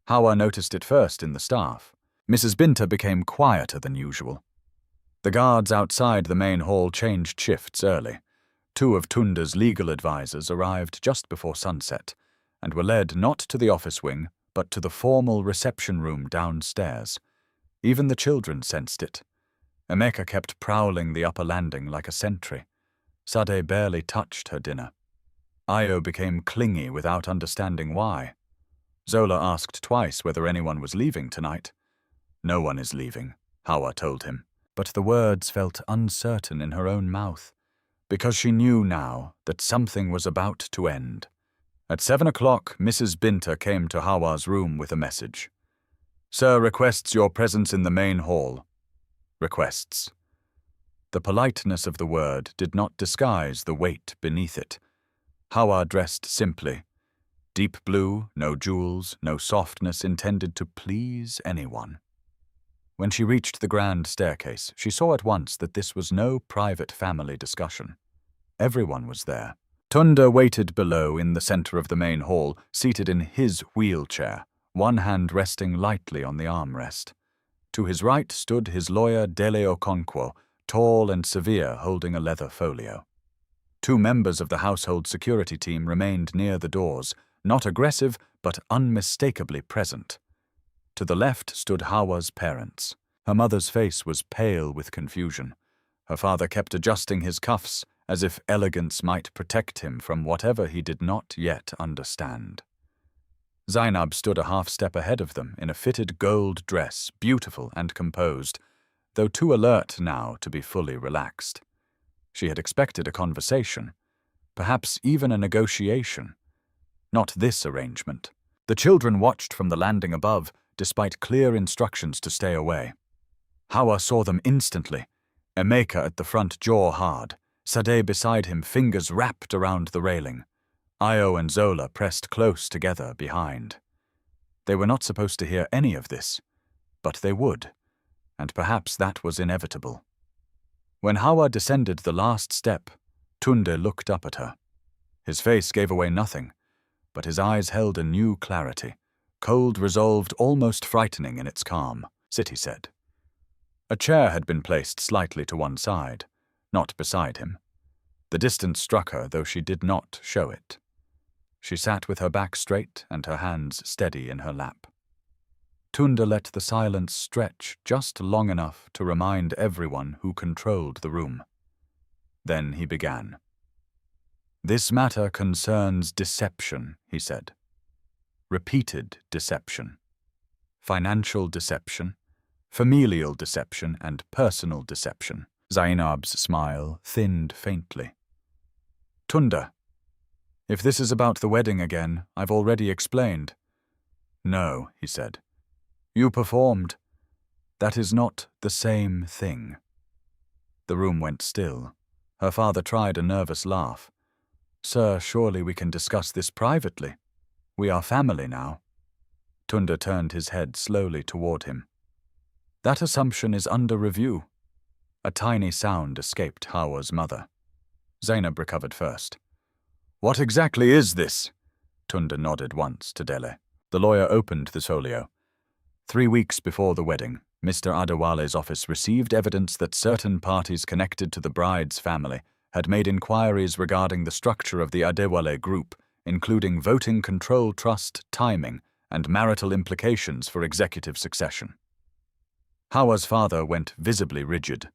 Hawa noticed it first in the staff. Mrs. Binta became quieter than usual. The guards outside the main hall changed shifts early. 2 of Tunda's legal advisors arrived just before sunset, and were led not to the office wing, but to the formal reception room downstairs. Even the children sensed it. Emeka kept prowling the upper landing like a sentry. Sade barely touched her dinner. Ayo became clingy without understanding why. Zola asked twice whether anyone was leaving tonight. "No one is leaving," Hawa told him, but the words felt uncertain in her own mouth, because she knew now that something was about to end. At 7 o'clock, Mrs. Binta came to Hawa's room with a message. Sir requests your presence in the main hall. Requests. The politeness of the word did not disguise the weight beneath it. Hawa dressed simply. Deep blue, no jewels, no softness intended to please anyone. When she reached the grand staircase, she saw at once that this was no private family discussion. Everyone was there. Tunda waited below in the center of the main hall, seated in his wheelchair, one hand resting lightly on the armrest. To his right stood his lawyer Dele Okonkwo, tall and severe, holding a leather folio. Two members of the household security team remained near the doors, not aggressive but unmistakably present. To the left stood Hawa's parents. Her mother's face was pale with confusion. Her father kept adjusting his cuffs, as if elegance might protect him from whatever he did not yet understand. Zanab stood a half-step ahead of them in a fitted gold dress, beautiful and composed, though too alert now to be fully relaxed. She had expected a conversation, perhaps even a negotiation. Not this arrangement. The children watched from the landing above, despite clear instructions to stay away. Hawa saw them instantly, Emeka at the front, jaw hard, Sade beside him, fingers wrapped around the railing. Io and Zola pressed close together behind. They were not supposed to hear any of this, but they would, and perhaps that was inevitable. When Hawa descended the last step, Tunde looked up at her. His face gave away nothing, but his eyes held a new clarity, cold, resolved, almost frightening in its calm. "Sit," he said. A chair had been placed slightly to one side, not beside him. The distance struck her, though she did not show it. She sat with her back straight and her hands steady in her lap. Tunda let the silence stretch just long enough to remind everyone who controlled the room. Then he began. "This matter concerns deception," he said. "Repeated deception. Financial deception, familial deception, and personal deception." Zainab's smile thinned faintly. "Tunda, if this is about the wedding again, I've already explained." "No," he said. "You performed. That is not the same thing." The room went still. Her father tried a nervous laugh. "Sir, surely we can discuss this privately. We are family now." Tunda turned his head slowly toward him. "That assumption is under review." A tiny sound escaped Hawa's mother. Zainab recovered first. "What exactly is this?" Tunda nodded once to Dele. The lawyer opened the folio. 3 weeks before the wedding, Mr. Adawale's office received evidence that certain parties connected to the bride's family had made inquiries regarding the structure of the Adawale group, including voting control trust, timing, and marital implications for executive succession. Hawa's father went visibly rigid.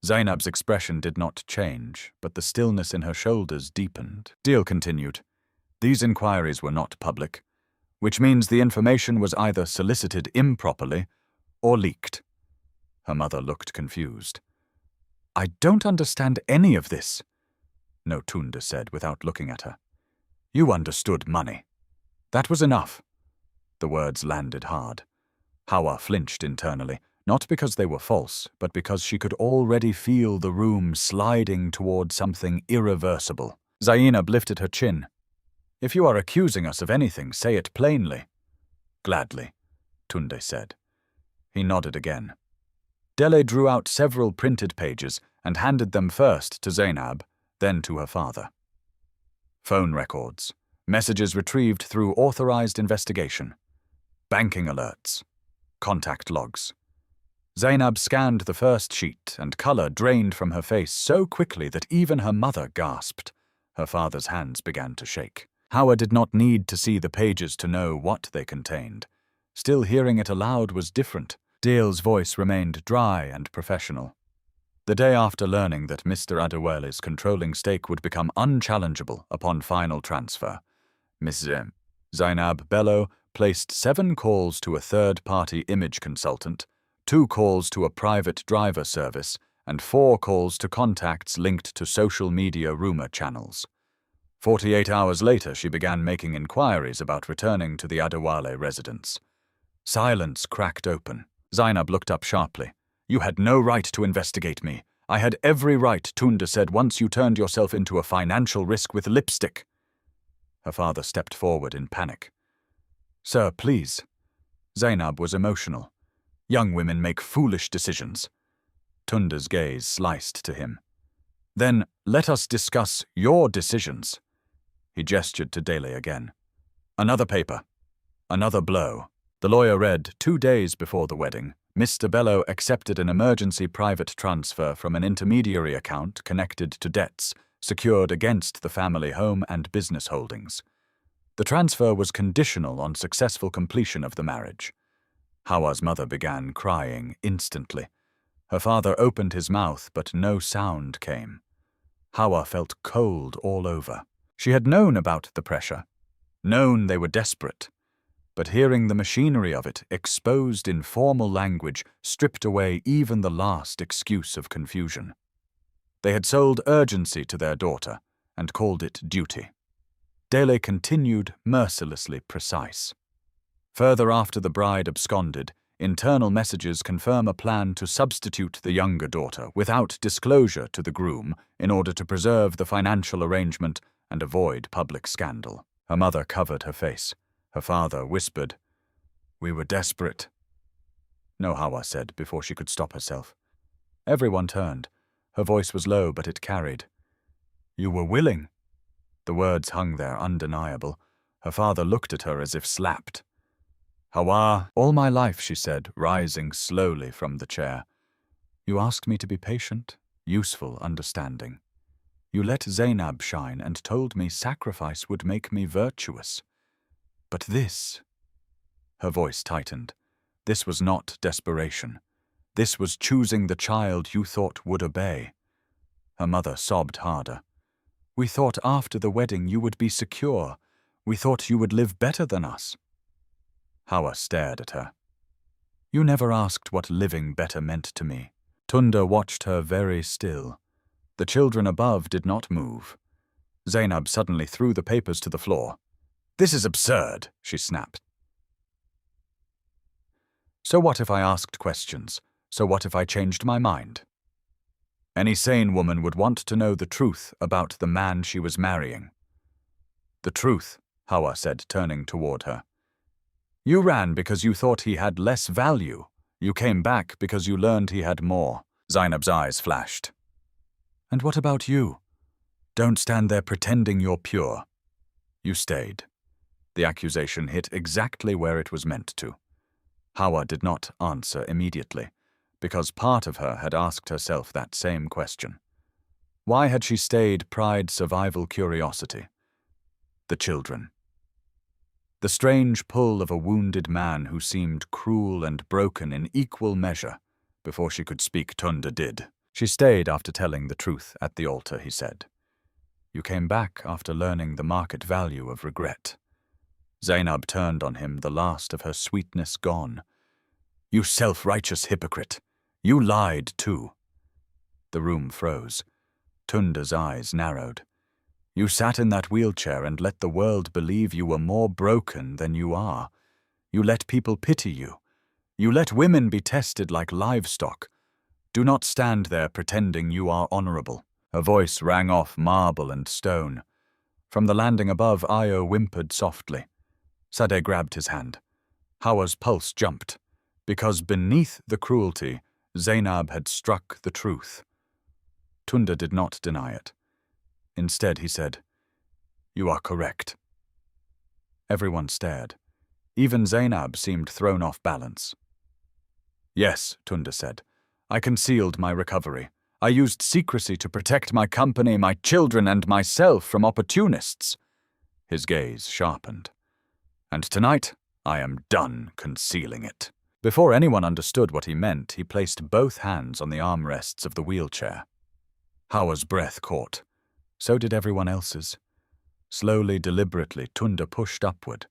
Zainab's expression did not change, but the stillness in her shoulders deepened. Deal continued. These inquiries were not public, which means the information was either solicited improperly or leaked. Her mother looked confused. "I don't understand any of this," No Tunda said without looking at her. "You understood money. That was enough." The words landed hard. Hawa flinched internally, not because they were false, but because she could already feel the room sliding toward something irreversible. Zainab lifted her chin. "If you are accusing us of anything, say it plainly." "Gladly," Tunde said. He nodded again. Dele drew out several printed pages and handed them first to Zainab, then to her father. Phone records, messages retrieved through authorized investigation, banking alerts, contact logs. Zainab scanned the first sheet, and color drained from her face so quickly that even her mother gasped. Her father's hands began to shake. Hawa did not need to see the pages to know what they contained. Still, hearing it aloud was different. Dale's voice remained dry and professional. The day after learning that Mr. Adawale's controlling stake would become unchallengeable upon final transfer, Miss Zainab Bello placed 7 calls to a third-party image consultant, 2 calls to a private driver service, and 4 calls to contacts linked to social media rumor channels. 48 hours later, she began making inquiries about returning to the Adawale residence. Silence cracked open. Zanab looked up sharply. You had no right to investigate me. I had every right, Tunda said, once you turned yourself into a financial risk with lipstick. Her father stepped forward in panic. Sir, please. Zanab was emotional. Young women make foolish decisions. Tunda's gaze sliced to him. Then let us discuss your decisions. He gestured to Dele again. Another paper. Another blow. The lawyer read, 2 days before the wedding, Mr. Bello accepted an emergency private transfer from an intermediary account connected to debts secured against the family home and business holdings. The transfer was conditional on successful completion of the marriage. Hawa's mother began crying instantly. Her father opened his mouth, but no sound came. Hawa felt cold all over. She had known about the pressure, known they were desperate, but hearing the machinery of it exposed in formal language stripped away even the last excuse of confusion. They had sold urgency to their daughter and called it duty. Dele continued mercilessly precise. Further after the bride absconded, internal messages confirm a plan to substitute the younger daughter without disclosure to the groom in order to preserve the financial arrangement and avoid public scandal. Her mother covered her face. Her father whispered, "We were desperate." No, Hawa said before she could stop herself. Everyone turned. Her voice was low, but it carried. "You were willing." The words hung there undeniable. Her father looked at her as if slapped. "Hawa, all my life," she said, rising slowly from the chair. "You asked me to be patient, useful, understanding. You let Zanab shine and told me sacrifice would make me virtuous. But this—" Her voice tightened. This was not desperation. This was choosing the child you thought would obey. Her mother sobbed harder. "We thought after the wedding you would be secure. We thought you would live better than us." Hawa stared at her. "You never asked what living better meant to me." Tunda watched her very still. The children above did not move. Zanab suddenly threw the papers to the floor. "This is absurd," she snapped. "So what if I asked questions? So what if I changed my mind?" Any sane woman would want to know the truth about the man she was marrying. "The truth," Hawa said, turning toward her. "You ran because you thought he had less value. You came back because you learned he had more." Zainab's eyes flashed. "And what about you? Don't stand there pretending you're pure." You stayed. The accusation hit exactly where it was meant to. Hawa did not answer immediately, because part of her had asked herself that same question. Why had she stayed? Pride, survival, curiosity. The children. The strange pull of a wounded man who seemed cruel and broken in equal measure. Before she could speak, Tunda did. "She stayed after telling the truth at the altar," he said. "You came back after learning the market value of regret." Zanab turned on him, the last of her sweetness gone. "You self-righteous hypocrite. You lied too." The room froze. Tunda's eyes narrowed. "You sat in that wheelchair and let the world believe you were more broken than you are. You let people pity you. You let women be tested like livestock. Do not stand there pretending you are honorable." Her voice rang off marble and stone. From the landing above, Io whimpered softly. Sadeh grabbed his hand. Hawa's pulse jumped, because beneath the cruelty, Zanab had struck the truth. Tunda did not deny it. Instead, he said, "You are correct." Everyone stared. Even Zanab seemed thrown off balance. "Yes," Tunda said. "I concealed my recovery. I used secrecy to protect my company, my children, and myself from opportunists." His gaze sharpened. "And tonight, I am done concealing it." Before anyone understood what he meant, he placed both hands on the armrests of the wheelchair. Hawa's breath caught. So did everyone else's. Slowly, deliberately, Tunda pushed upward.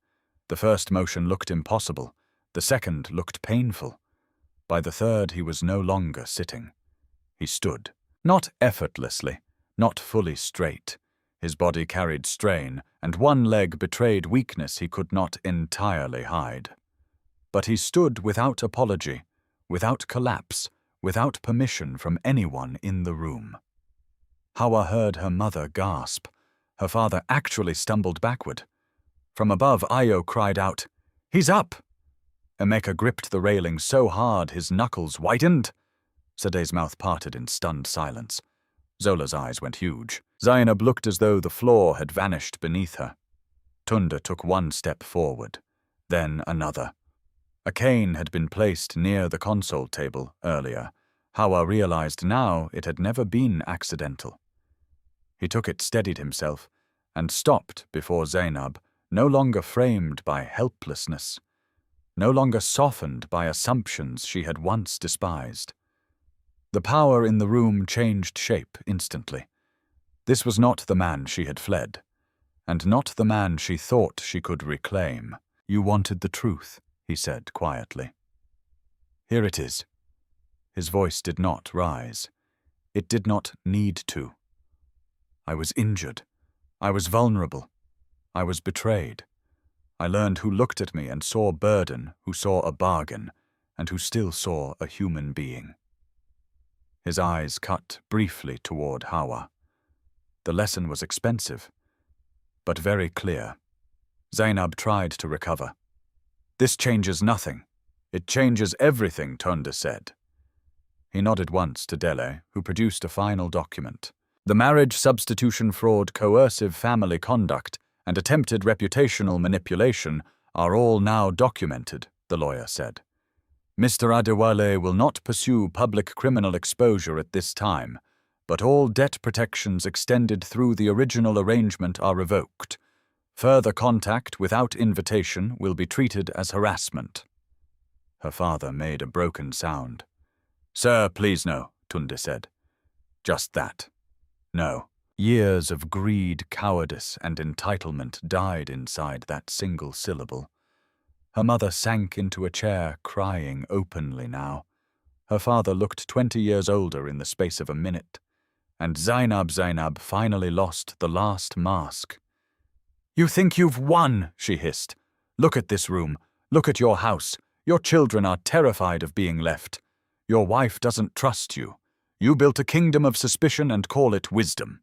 The first motion looked impossible. The second looked painful. By the third, he was no longer sitting. He stood. Not effortlessly, not fully straight. His body carried strain, and one leg betrayed weakness he could not entirely hide. But he stood without apology, without collapse, without permission from anyone in the room. Hawa heard her mother gasp. Her father actually stumbled backward. From above, Ayo cried out, "He's up!" Emeka gripped the railing so hard his knuckles whitened. Sade's mouth parted in stunned silence. Zola's eyes went huge. Zainab looked as though the floor had vanished beneath her. Tunda took one step forward, then another. A cane had been placed near the console table earlier. Hawa realized now it had never been accidental. He took it, steadied himself, and stopped before Zainab, no longer framed by helplessness, no longer softened by assumptions she had once despised. The power in the room changed shape instantly. This was not the man she had fled, and not the man she thought she could reclaim. "You wanted the truth," he said quietly. "Here it is." His voice did not rise. It did not need to. "I was injured. I was vulnerable. I was betrayed. I learned who looked at me and saw burden, who saw a bargain, and who still saw a human being." His eyes cut briefly toward Hawa. The lesson was expensive, but very clear. Zainab tried to recover. "This changes nothing. It changes everything," Tunda said. He nodded once to Dele, who produced a final document. "The marriage substitution fraud, coercive family conduct, and attempted reputational manipulation are all now documented," the lawyer said. "Mr. Adawale will not pursue public criminal exposure at this time, but all debt protections extended through the original arrangement are revoked. Further contact without invitation will be treated as harassment." Her father made a broken sound. "Sir, please no," Tunda said. "Just that. No." Years of greed, cowardice, and entitlement died inside that single syllable. Her mother sank into a chair, crying openly now. Her father looked 20 years older in the space of a minute. And Zainab finally lost the last mask. "You think you've won," she hissed. "Look at this room. Look at your house. Your children are terrified of being left. Your wife doesn't trust you. You built a kingdom of suspicion and call it wisdom."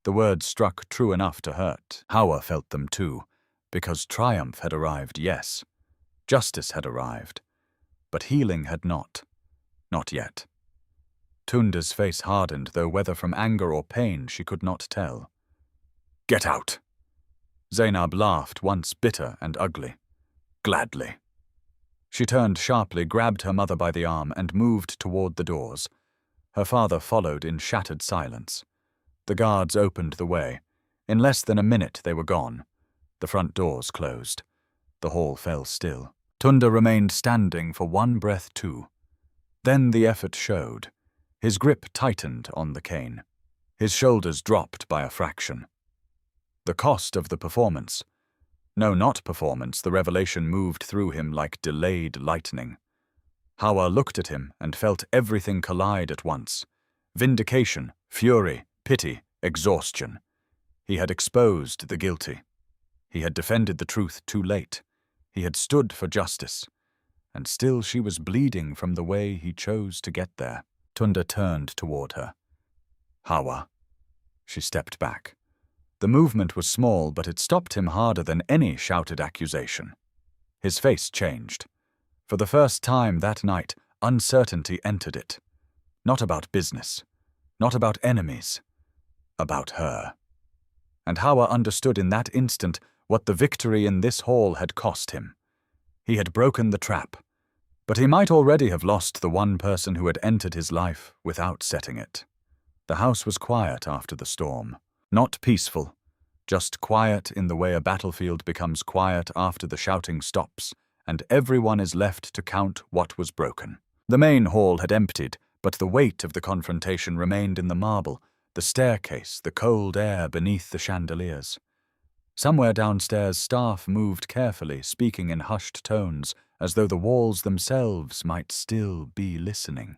The words struck true enough to hurt. Hawa felt them too, because triumph had arrived, yes. Justice had arrived. But healing had not. Not yet. Tunda's face hardened, though whether from anger or pain she could not tell. "Get out!" Zainab laughed, once bitter and ugly. "Gladly." She turned sharply, grabbed her mother by the arm, and moved toward the doors. Her father followed in shattered silence. The guards opened the way. In less than a minute they were gone. The front doors closed. The hall fell still. Tunda remained standing for one breath too. Then the effort showed. His grip tightened on the cane. His shoulders dropped by a fraction. The cost of the performance. No, not performance, the revelation moved through him like delayed lightning. Hawa looked at him and felt everything collide at once. Vindication, fury, pity, exhaustion. He had exposed the guilty. He had defended the truth too late. He had stood for justice. And still she was bleeding from the way he chose to get there. Tunda turned toward her. "Hawa." She stepped back. The movement was small, but it stopped him harder than any shouted accusation. His face changed. For the first time that night, uncertainty entered it. Not about business. Not about enemies. About her. And Hawa understood in that instant what the victory in this hall had cost him. He had broken the trap. But he might already have lost the one person who had entered his life without setting it. The house was quiet after the storm. Not peaceful, just quiet in the way a battlefield becomes quiet after the shouting stops, and everyone is left to count what was broken. The main hall had emptied, but the weight of the confrontation remained in the marble, the staircase, the cold air beneath the chandeliers. Somewhere downstairs staff moved carefully, speaking in hushed tones, as though the walls themselves might still be listening.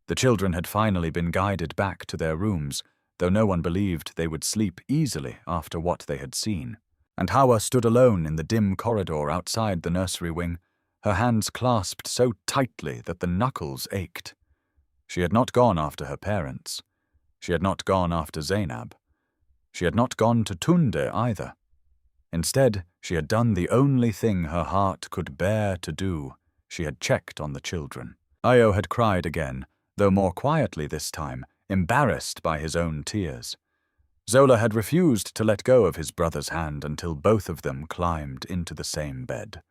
The children had finally been guided back to their rooms, though no one believed they would sleep easily after what they had seen. And Hawa stood alone in the dim corridor outside the nursery wing, her hands clasped so tightly that the knuckles ached. She had not gone after her parents. She had not gone after Zanab. She had not gone to Tunde either. Instead, she had done the only thing her heart could bear to do. She had checked on the children. Ayo had cried again, though more quietly this time, embarrassed by his own tears. Zola had refused to let go of his brother's hand until both of them climbed into the same bed.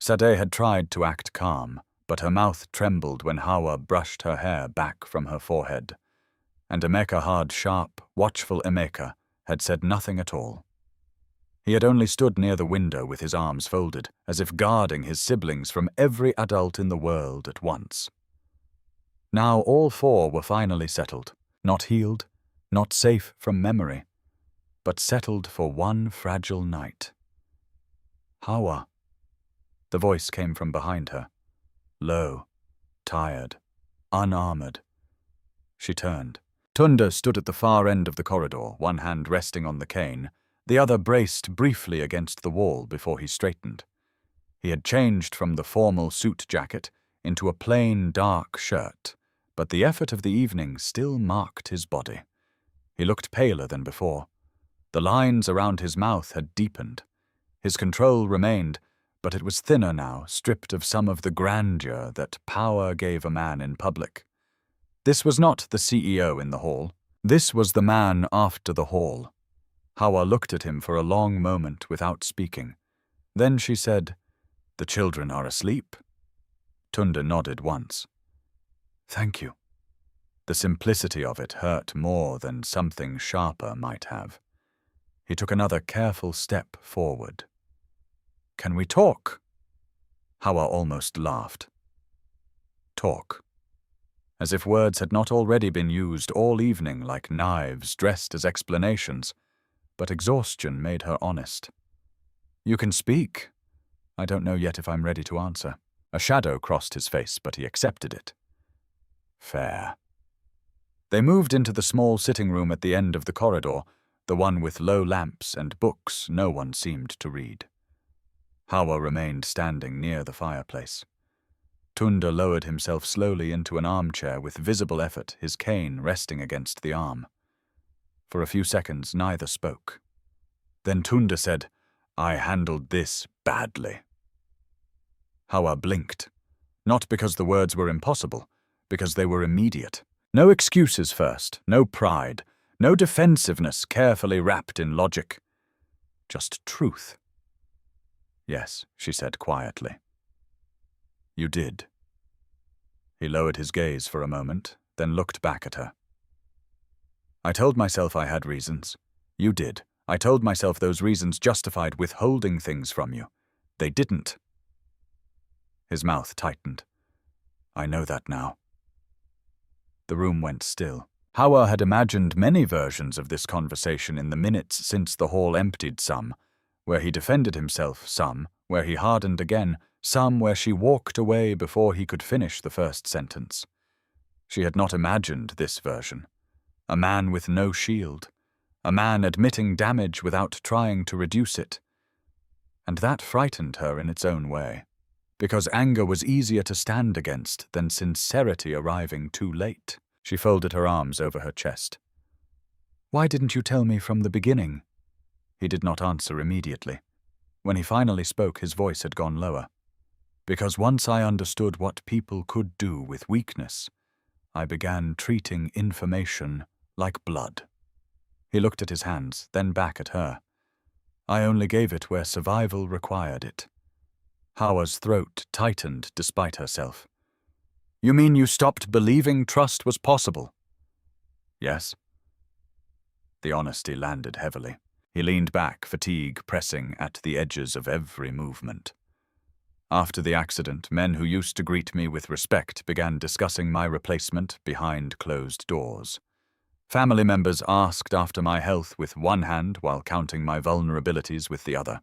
Sade had tried to act calm, but her mouth trembled when Hawa brushed her hair back from her forehead. And Emeka Hard Sharp, watchful Emeka, had said nothing at all. He had only stood near the window with his arms folded, as if guarding his siblings from every adult in the world at once. Now all four were finally settled, not healed, not safe from memory, but settled for one fragile night. Hawa. The voice came from behind her, low, tired, unarmored. She turned. Tunda stood at the far end of the corridor, one hand resting on the cane, the other braced briefly against the wall before he straightened. He had changed from the formal suit jacket into a plain dark shirt, but the effort of the evening still marked his body. He looked paler than before. The lines around his mouth had deepened. His control remained, but it was thinner now, stripped of some of the grandeur that power gave a man in public. This was not the CEO in the hall. This was the man after the hall. Hawa looked at him for a long moment without speaking. Then she said, "The children are asleep." Tunda nodded once. "Thank you." The simplicity of it hurt more than something sharper might have. He took another careful step forward. "Can we talk?" Hawa almost laughed. Talk. As if words had not already been used all evening like knives dressed as explanations, but exhaustion made her honest. "You can speak. I don't know yet if I'm ready to answer." A shadow crossed his face, but he accepted it. Fair. They moved into the small sitting room at the end of the corridor, the one with low lamps and books no one seemed to read. Hawa remained standing near the fireplace. Tunda lowered himself slowly into an armchair with visible effort, his cane resting against the arm. For a few seconds, neither spoke. Then Tunda said, "I handled this badly." Hawa blinked, not because the words were impossible, because they were immediate. No excuses first, no pride, no defensiveness carefully wrapped in logic. Just truth. "Yes," she said quietly. "You did." He lowered his gaze for a moment, then looked back at her. "I told myself I had reasons. You did. I told myself those reasons justified withholding things from you. They didn't." His mouth tightened. "I know that now." The room went still. Hawa had imagined many versions of this conversation in the minutes since the hall emptied, some where he defended himself, some where he hardened again, some where she walked away before he could finish the first sentence. She had not imagined this version. A man with no shield. A man admitting damage without trying to reduce it. And that frightened her in its own way, because anger was easier to stand against than sincerity arriving too late. She folded her arms over her chest. "Why didn't you tell me from the beginning?" He did not answer immediately. When he finally spoke, his voice had gone lower. "Because once I understood what people could do with weakness, I began treating information like blood." He looked at his hands, then back at her. "I only gave it where survival required it." Hawa's throat tightened despite herself. "You mean you stopped believing trust was possible?" "Yes." The honesty landed heavily. He leaned back, fatigue pressing at the edges of every movement. "After the accident, men who used to greet me with respect began discussing my replacement behind closed doors. Family members asked after my health with one hand while counting my vulnerabilities with the other.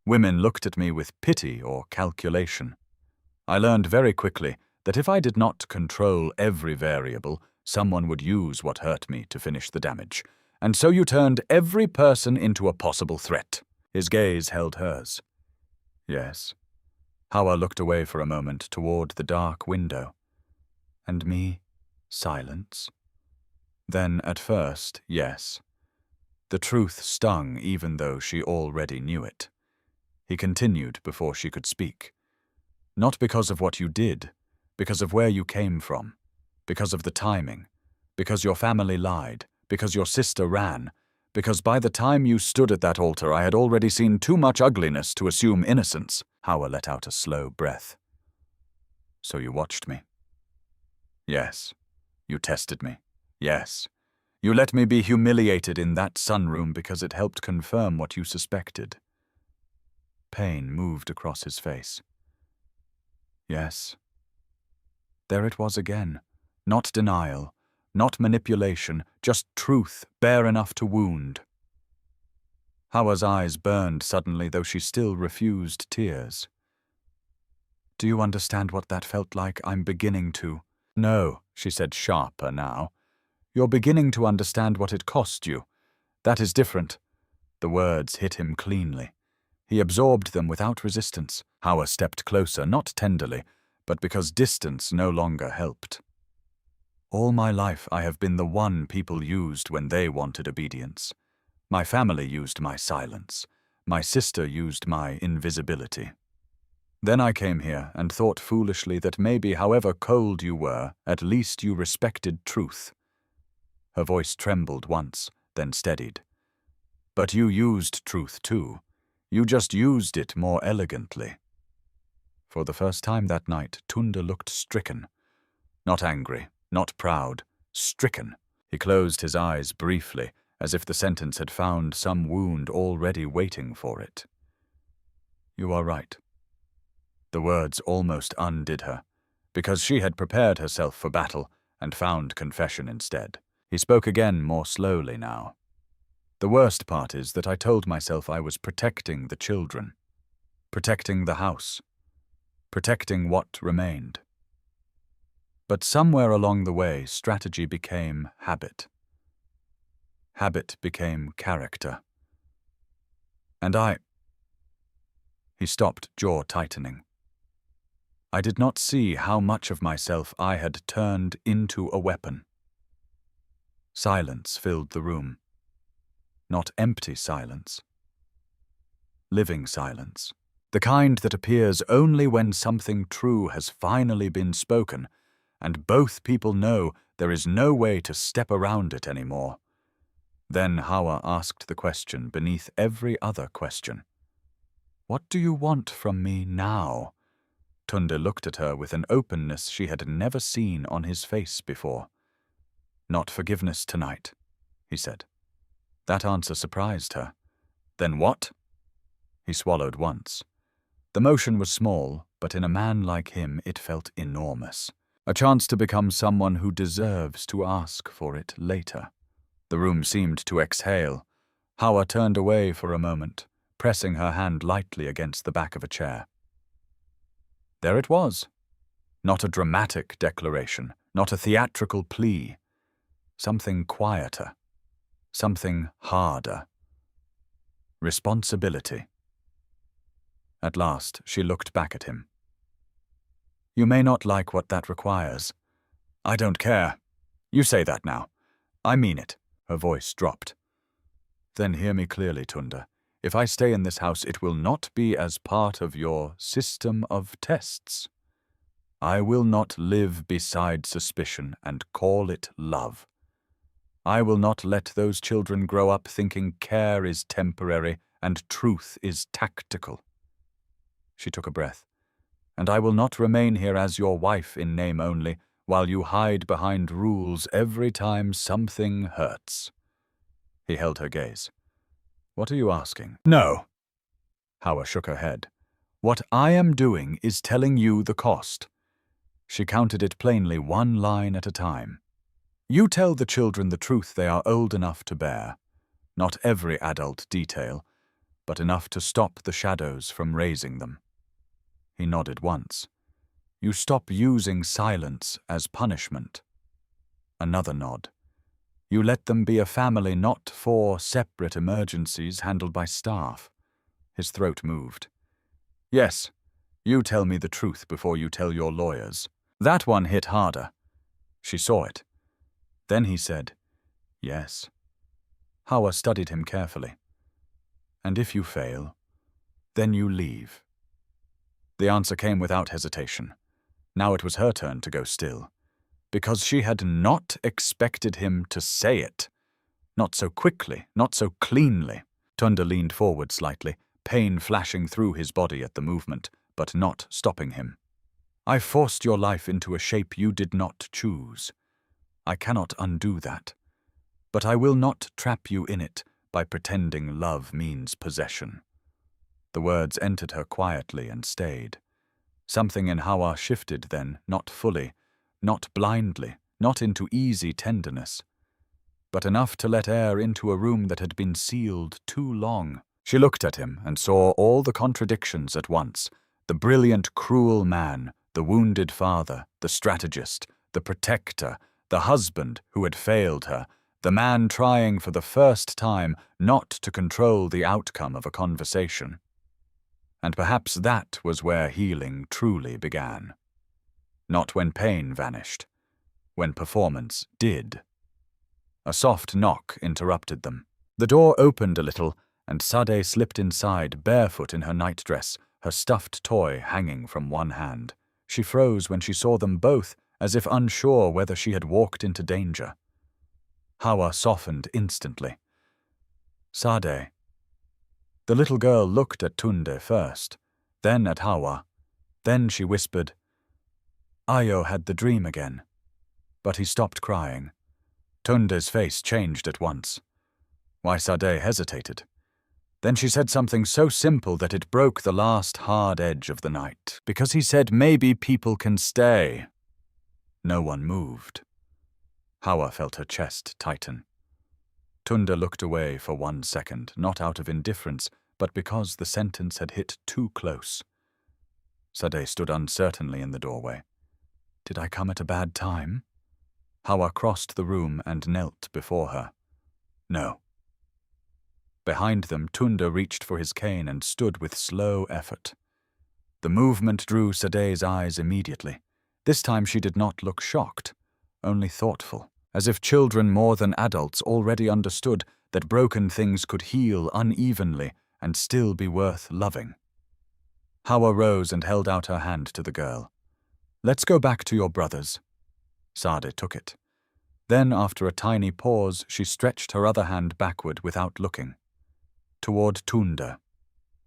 Women looked at me with pity or calculation. I learned very quickly that if I did not control every variable, someone would use what hurt me to finish the damage. And so you turned every person into a possible threat." His gaze held hers. "Yes. Hawa looked away for a moment toward the dark window. And me? Silence. Then, at first, yes. The truth stung even though she already knew it. He continued before she could speak. Not because of what you did, because of where you came from, because of the timing, because your family lied, because your sister ran, because by the time you stood at that altar I had already seen too much ugliness to assume innocence. Hawa let out a slow breath. So you watched me? Yes. You tested me? Yes. You let me be humiliated in that sunroom because it helped confirm what you suspected. Pain moved across his face. Yes. There it was again. Not denial, not manipulation, just truth bare enough to wound. Hawa's eyes burned suddenly, though she still refused tears. Do you understand what that felt like? I'm beginning to. No, she said, sharper now. You're beginning to understand what it cost you. That is different. The words hit him cleanly. He absorbed them without resistance. Hawa stepped closer, not tenderly, but because distance no longer helped. All my life I have been the one people used when they wanted obedience. My family used my silence. My sister used my invisibility. Then I came here and thought foolishly that maybe however cold you were, at least you respected truth. Her voice trembled once, then steadied. But you used truth too. You just used it more elegantly. For the first time that night, Tunda looked stricken. Not angry, not proud, stricken. He closed his eyes briefly, as if the sentence had found some wound already waiting for it. You are right. The words almost undid her, because she had prepared herself for battle and found confession instead. He spoke again more slowly now. The worst part is that I told myself I was protecting the children, protecting the house, protecting what remained. But somewhere along the way, strategy became habit. Habit became character. And He stopped, jaw tightening. I did not see how much of myself I had turned into a weapon. Silence filled the room. Not empty silence. Living silence. The kind that appears only when something true has finally been spoken, and both people know there is no way to step around it anymore. Then Hawa asked the question beneath every other question. What do you want from me now? Tunde looked at her with an openness she had never seen on his face before. Not forgiveness tonight, he said. That answer surprised her. Then what? He swallowed once. The motion was small, but in a man like him it felt enormous. A chance to become someone who deserves to ask for it later. The room seemed to exhale. Hawa turned away for a moment, pressing her hand lightly against the back of a chair. There it was. Not a dramatic declaration, not a theatrical plea. Something quieter. Something harder. Responsibility. At last, she looked back at him. You may not like what that requires. I don't care. You say that now. I mean it. Her voice dropped. Then hear me clearly, Tunda. If I stay in this house, it will not be as part of your system of tests. I will not live beside suspicion and call it love. I will not let those children grow up thinking care is temporary and truth is tactical. She took a breath. And I will not remain here as your wife in name only, while you hide behind rules every time something hurts. He held her gaze. What are you asking? No. Hawa shook her head. What I am doing is telling you the cost. She counted it plainly, one line at a time. You tell the children the truth they are old enough to bear. Not every adult detail, but enough to stop the shadows from raising them. He nodded once. You stop using silence as punishment. Another nod. You let them be a family, not 4 separate emergencies handled by staff. His throat moved. Yes, You tell me the truth before you tell your lawyers. That one hit harder. She saw it. Then he said, yes. Hawa studied him carefully. And if you fail, then you leave. The answer came without hesitation. Now it was her turn to go still, because she had not expected him to say it. Not so quickly, not so cleanly. Tunda leaned forward slightly, pain flashing through his body at the movement, but not stopping him. I forced your life into a shape you did not choose. I cannot undo that. But I will not trap you in it by pretending love means possession. The words entered her quietly and stayed. Something in Hawa shifted then, not fully, not blindly, not into easy tenderness, but enough to let air into a room that had been sealed too long. She looked at him and saw all the contradictions at once. The brilliant, cruel man, the wounded father, the strategist, the protector, the husband who had failed her, the man trying for the first time not to control the outcome of a conversation. And perhaps that was where healing truly began. Not when pain vanished, when performance did. A soft knock interrupted them. The door opened a little, and Sade slipped inside, barefoot in her nightdress, her stuffed toy hanging from one hand. She froze when she saw them both, as if unsure whether she had walked into danger. Hawa softened instantly. Sade. The little girl looked at Tunde first, then at Hawa. Then she whispered, Ayo had the dream again. But he stopped crying. Tunde's face changed at once. Why, Sade hesitated. Then she said something so simple that it broke the last hard edge of the night. Because he said maybe people can stay. No one moved. Hawa felt her chest tighten. Tunde looked away for 1 second, not out of indifference, but because the sentence had hit too close. Sade stood uncertainly in the doorway. Did I come at a bad time? Hawa crossed the room and knelt before her. No. Behind them, Tunde reached for his cane and stood with slow effort. The movement drew Sade's eyes immediately. This time she did not look shocked, only thoughtful, as if children more than adults already understood that broken things could heal unevenly and still be worth loving. Hawa rose and held out her hand to the girl. Let's go back to your brothers. Sade took it. Then, after a tiny pause, she stretched her other hand backward without looking. Toward Tunde.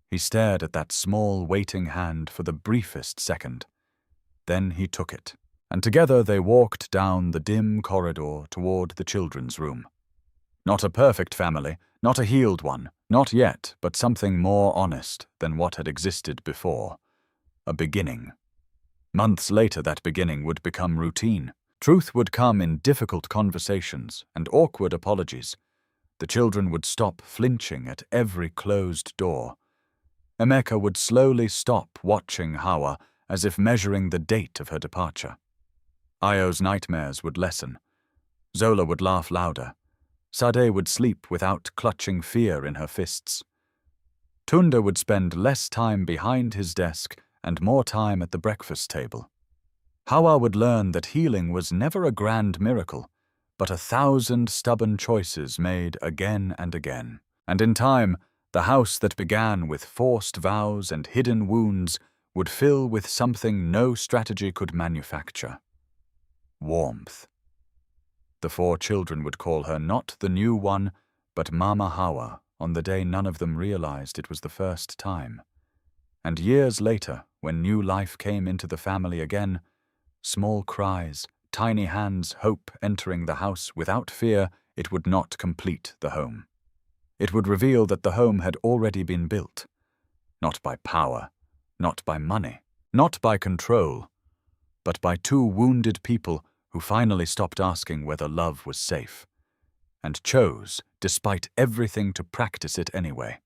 He stared at that small, waiting hand for the briefest second. Then he took it, and together they walked down the dim corridor toward the children's room. Not a perfect family, not a healed one, not yet, but something more honest than what had existed before. A beginning. Months later, that beginning would become routine. Truth would come in difficult conversations and awkward apologies. The children would stop flinching at every closed door. Emeka would slowly stop watching Hawa as if measuring the date of her departure. Ayo's nightmares would lessen. Zola would laugh louder. Sade would sleep without clutching fear in her fists. Tunde would spend less time behind his desk and more time at the breakfast table. Hawa would learn that healing was never a grand miracle, but 1,000 stubborn choices made again and again. And in time, the house that began with forced vows and hidden wounds would fill with something no strategy could manufacture. Warmth. The 4 children would call her not the new one, but Mama Hawa, on the day none of them realized it was the first time. And years later, when new life came into the family again, small cries, tiny hands, hope entering the house without fear, it would not complete the home. It would reveal that the home had already been built, not by power, not by money, not by control, but by 2 wounded people who finally stopped asking whether love was safe, and chose, despite everything, to practice it anyway.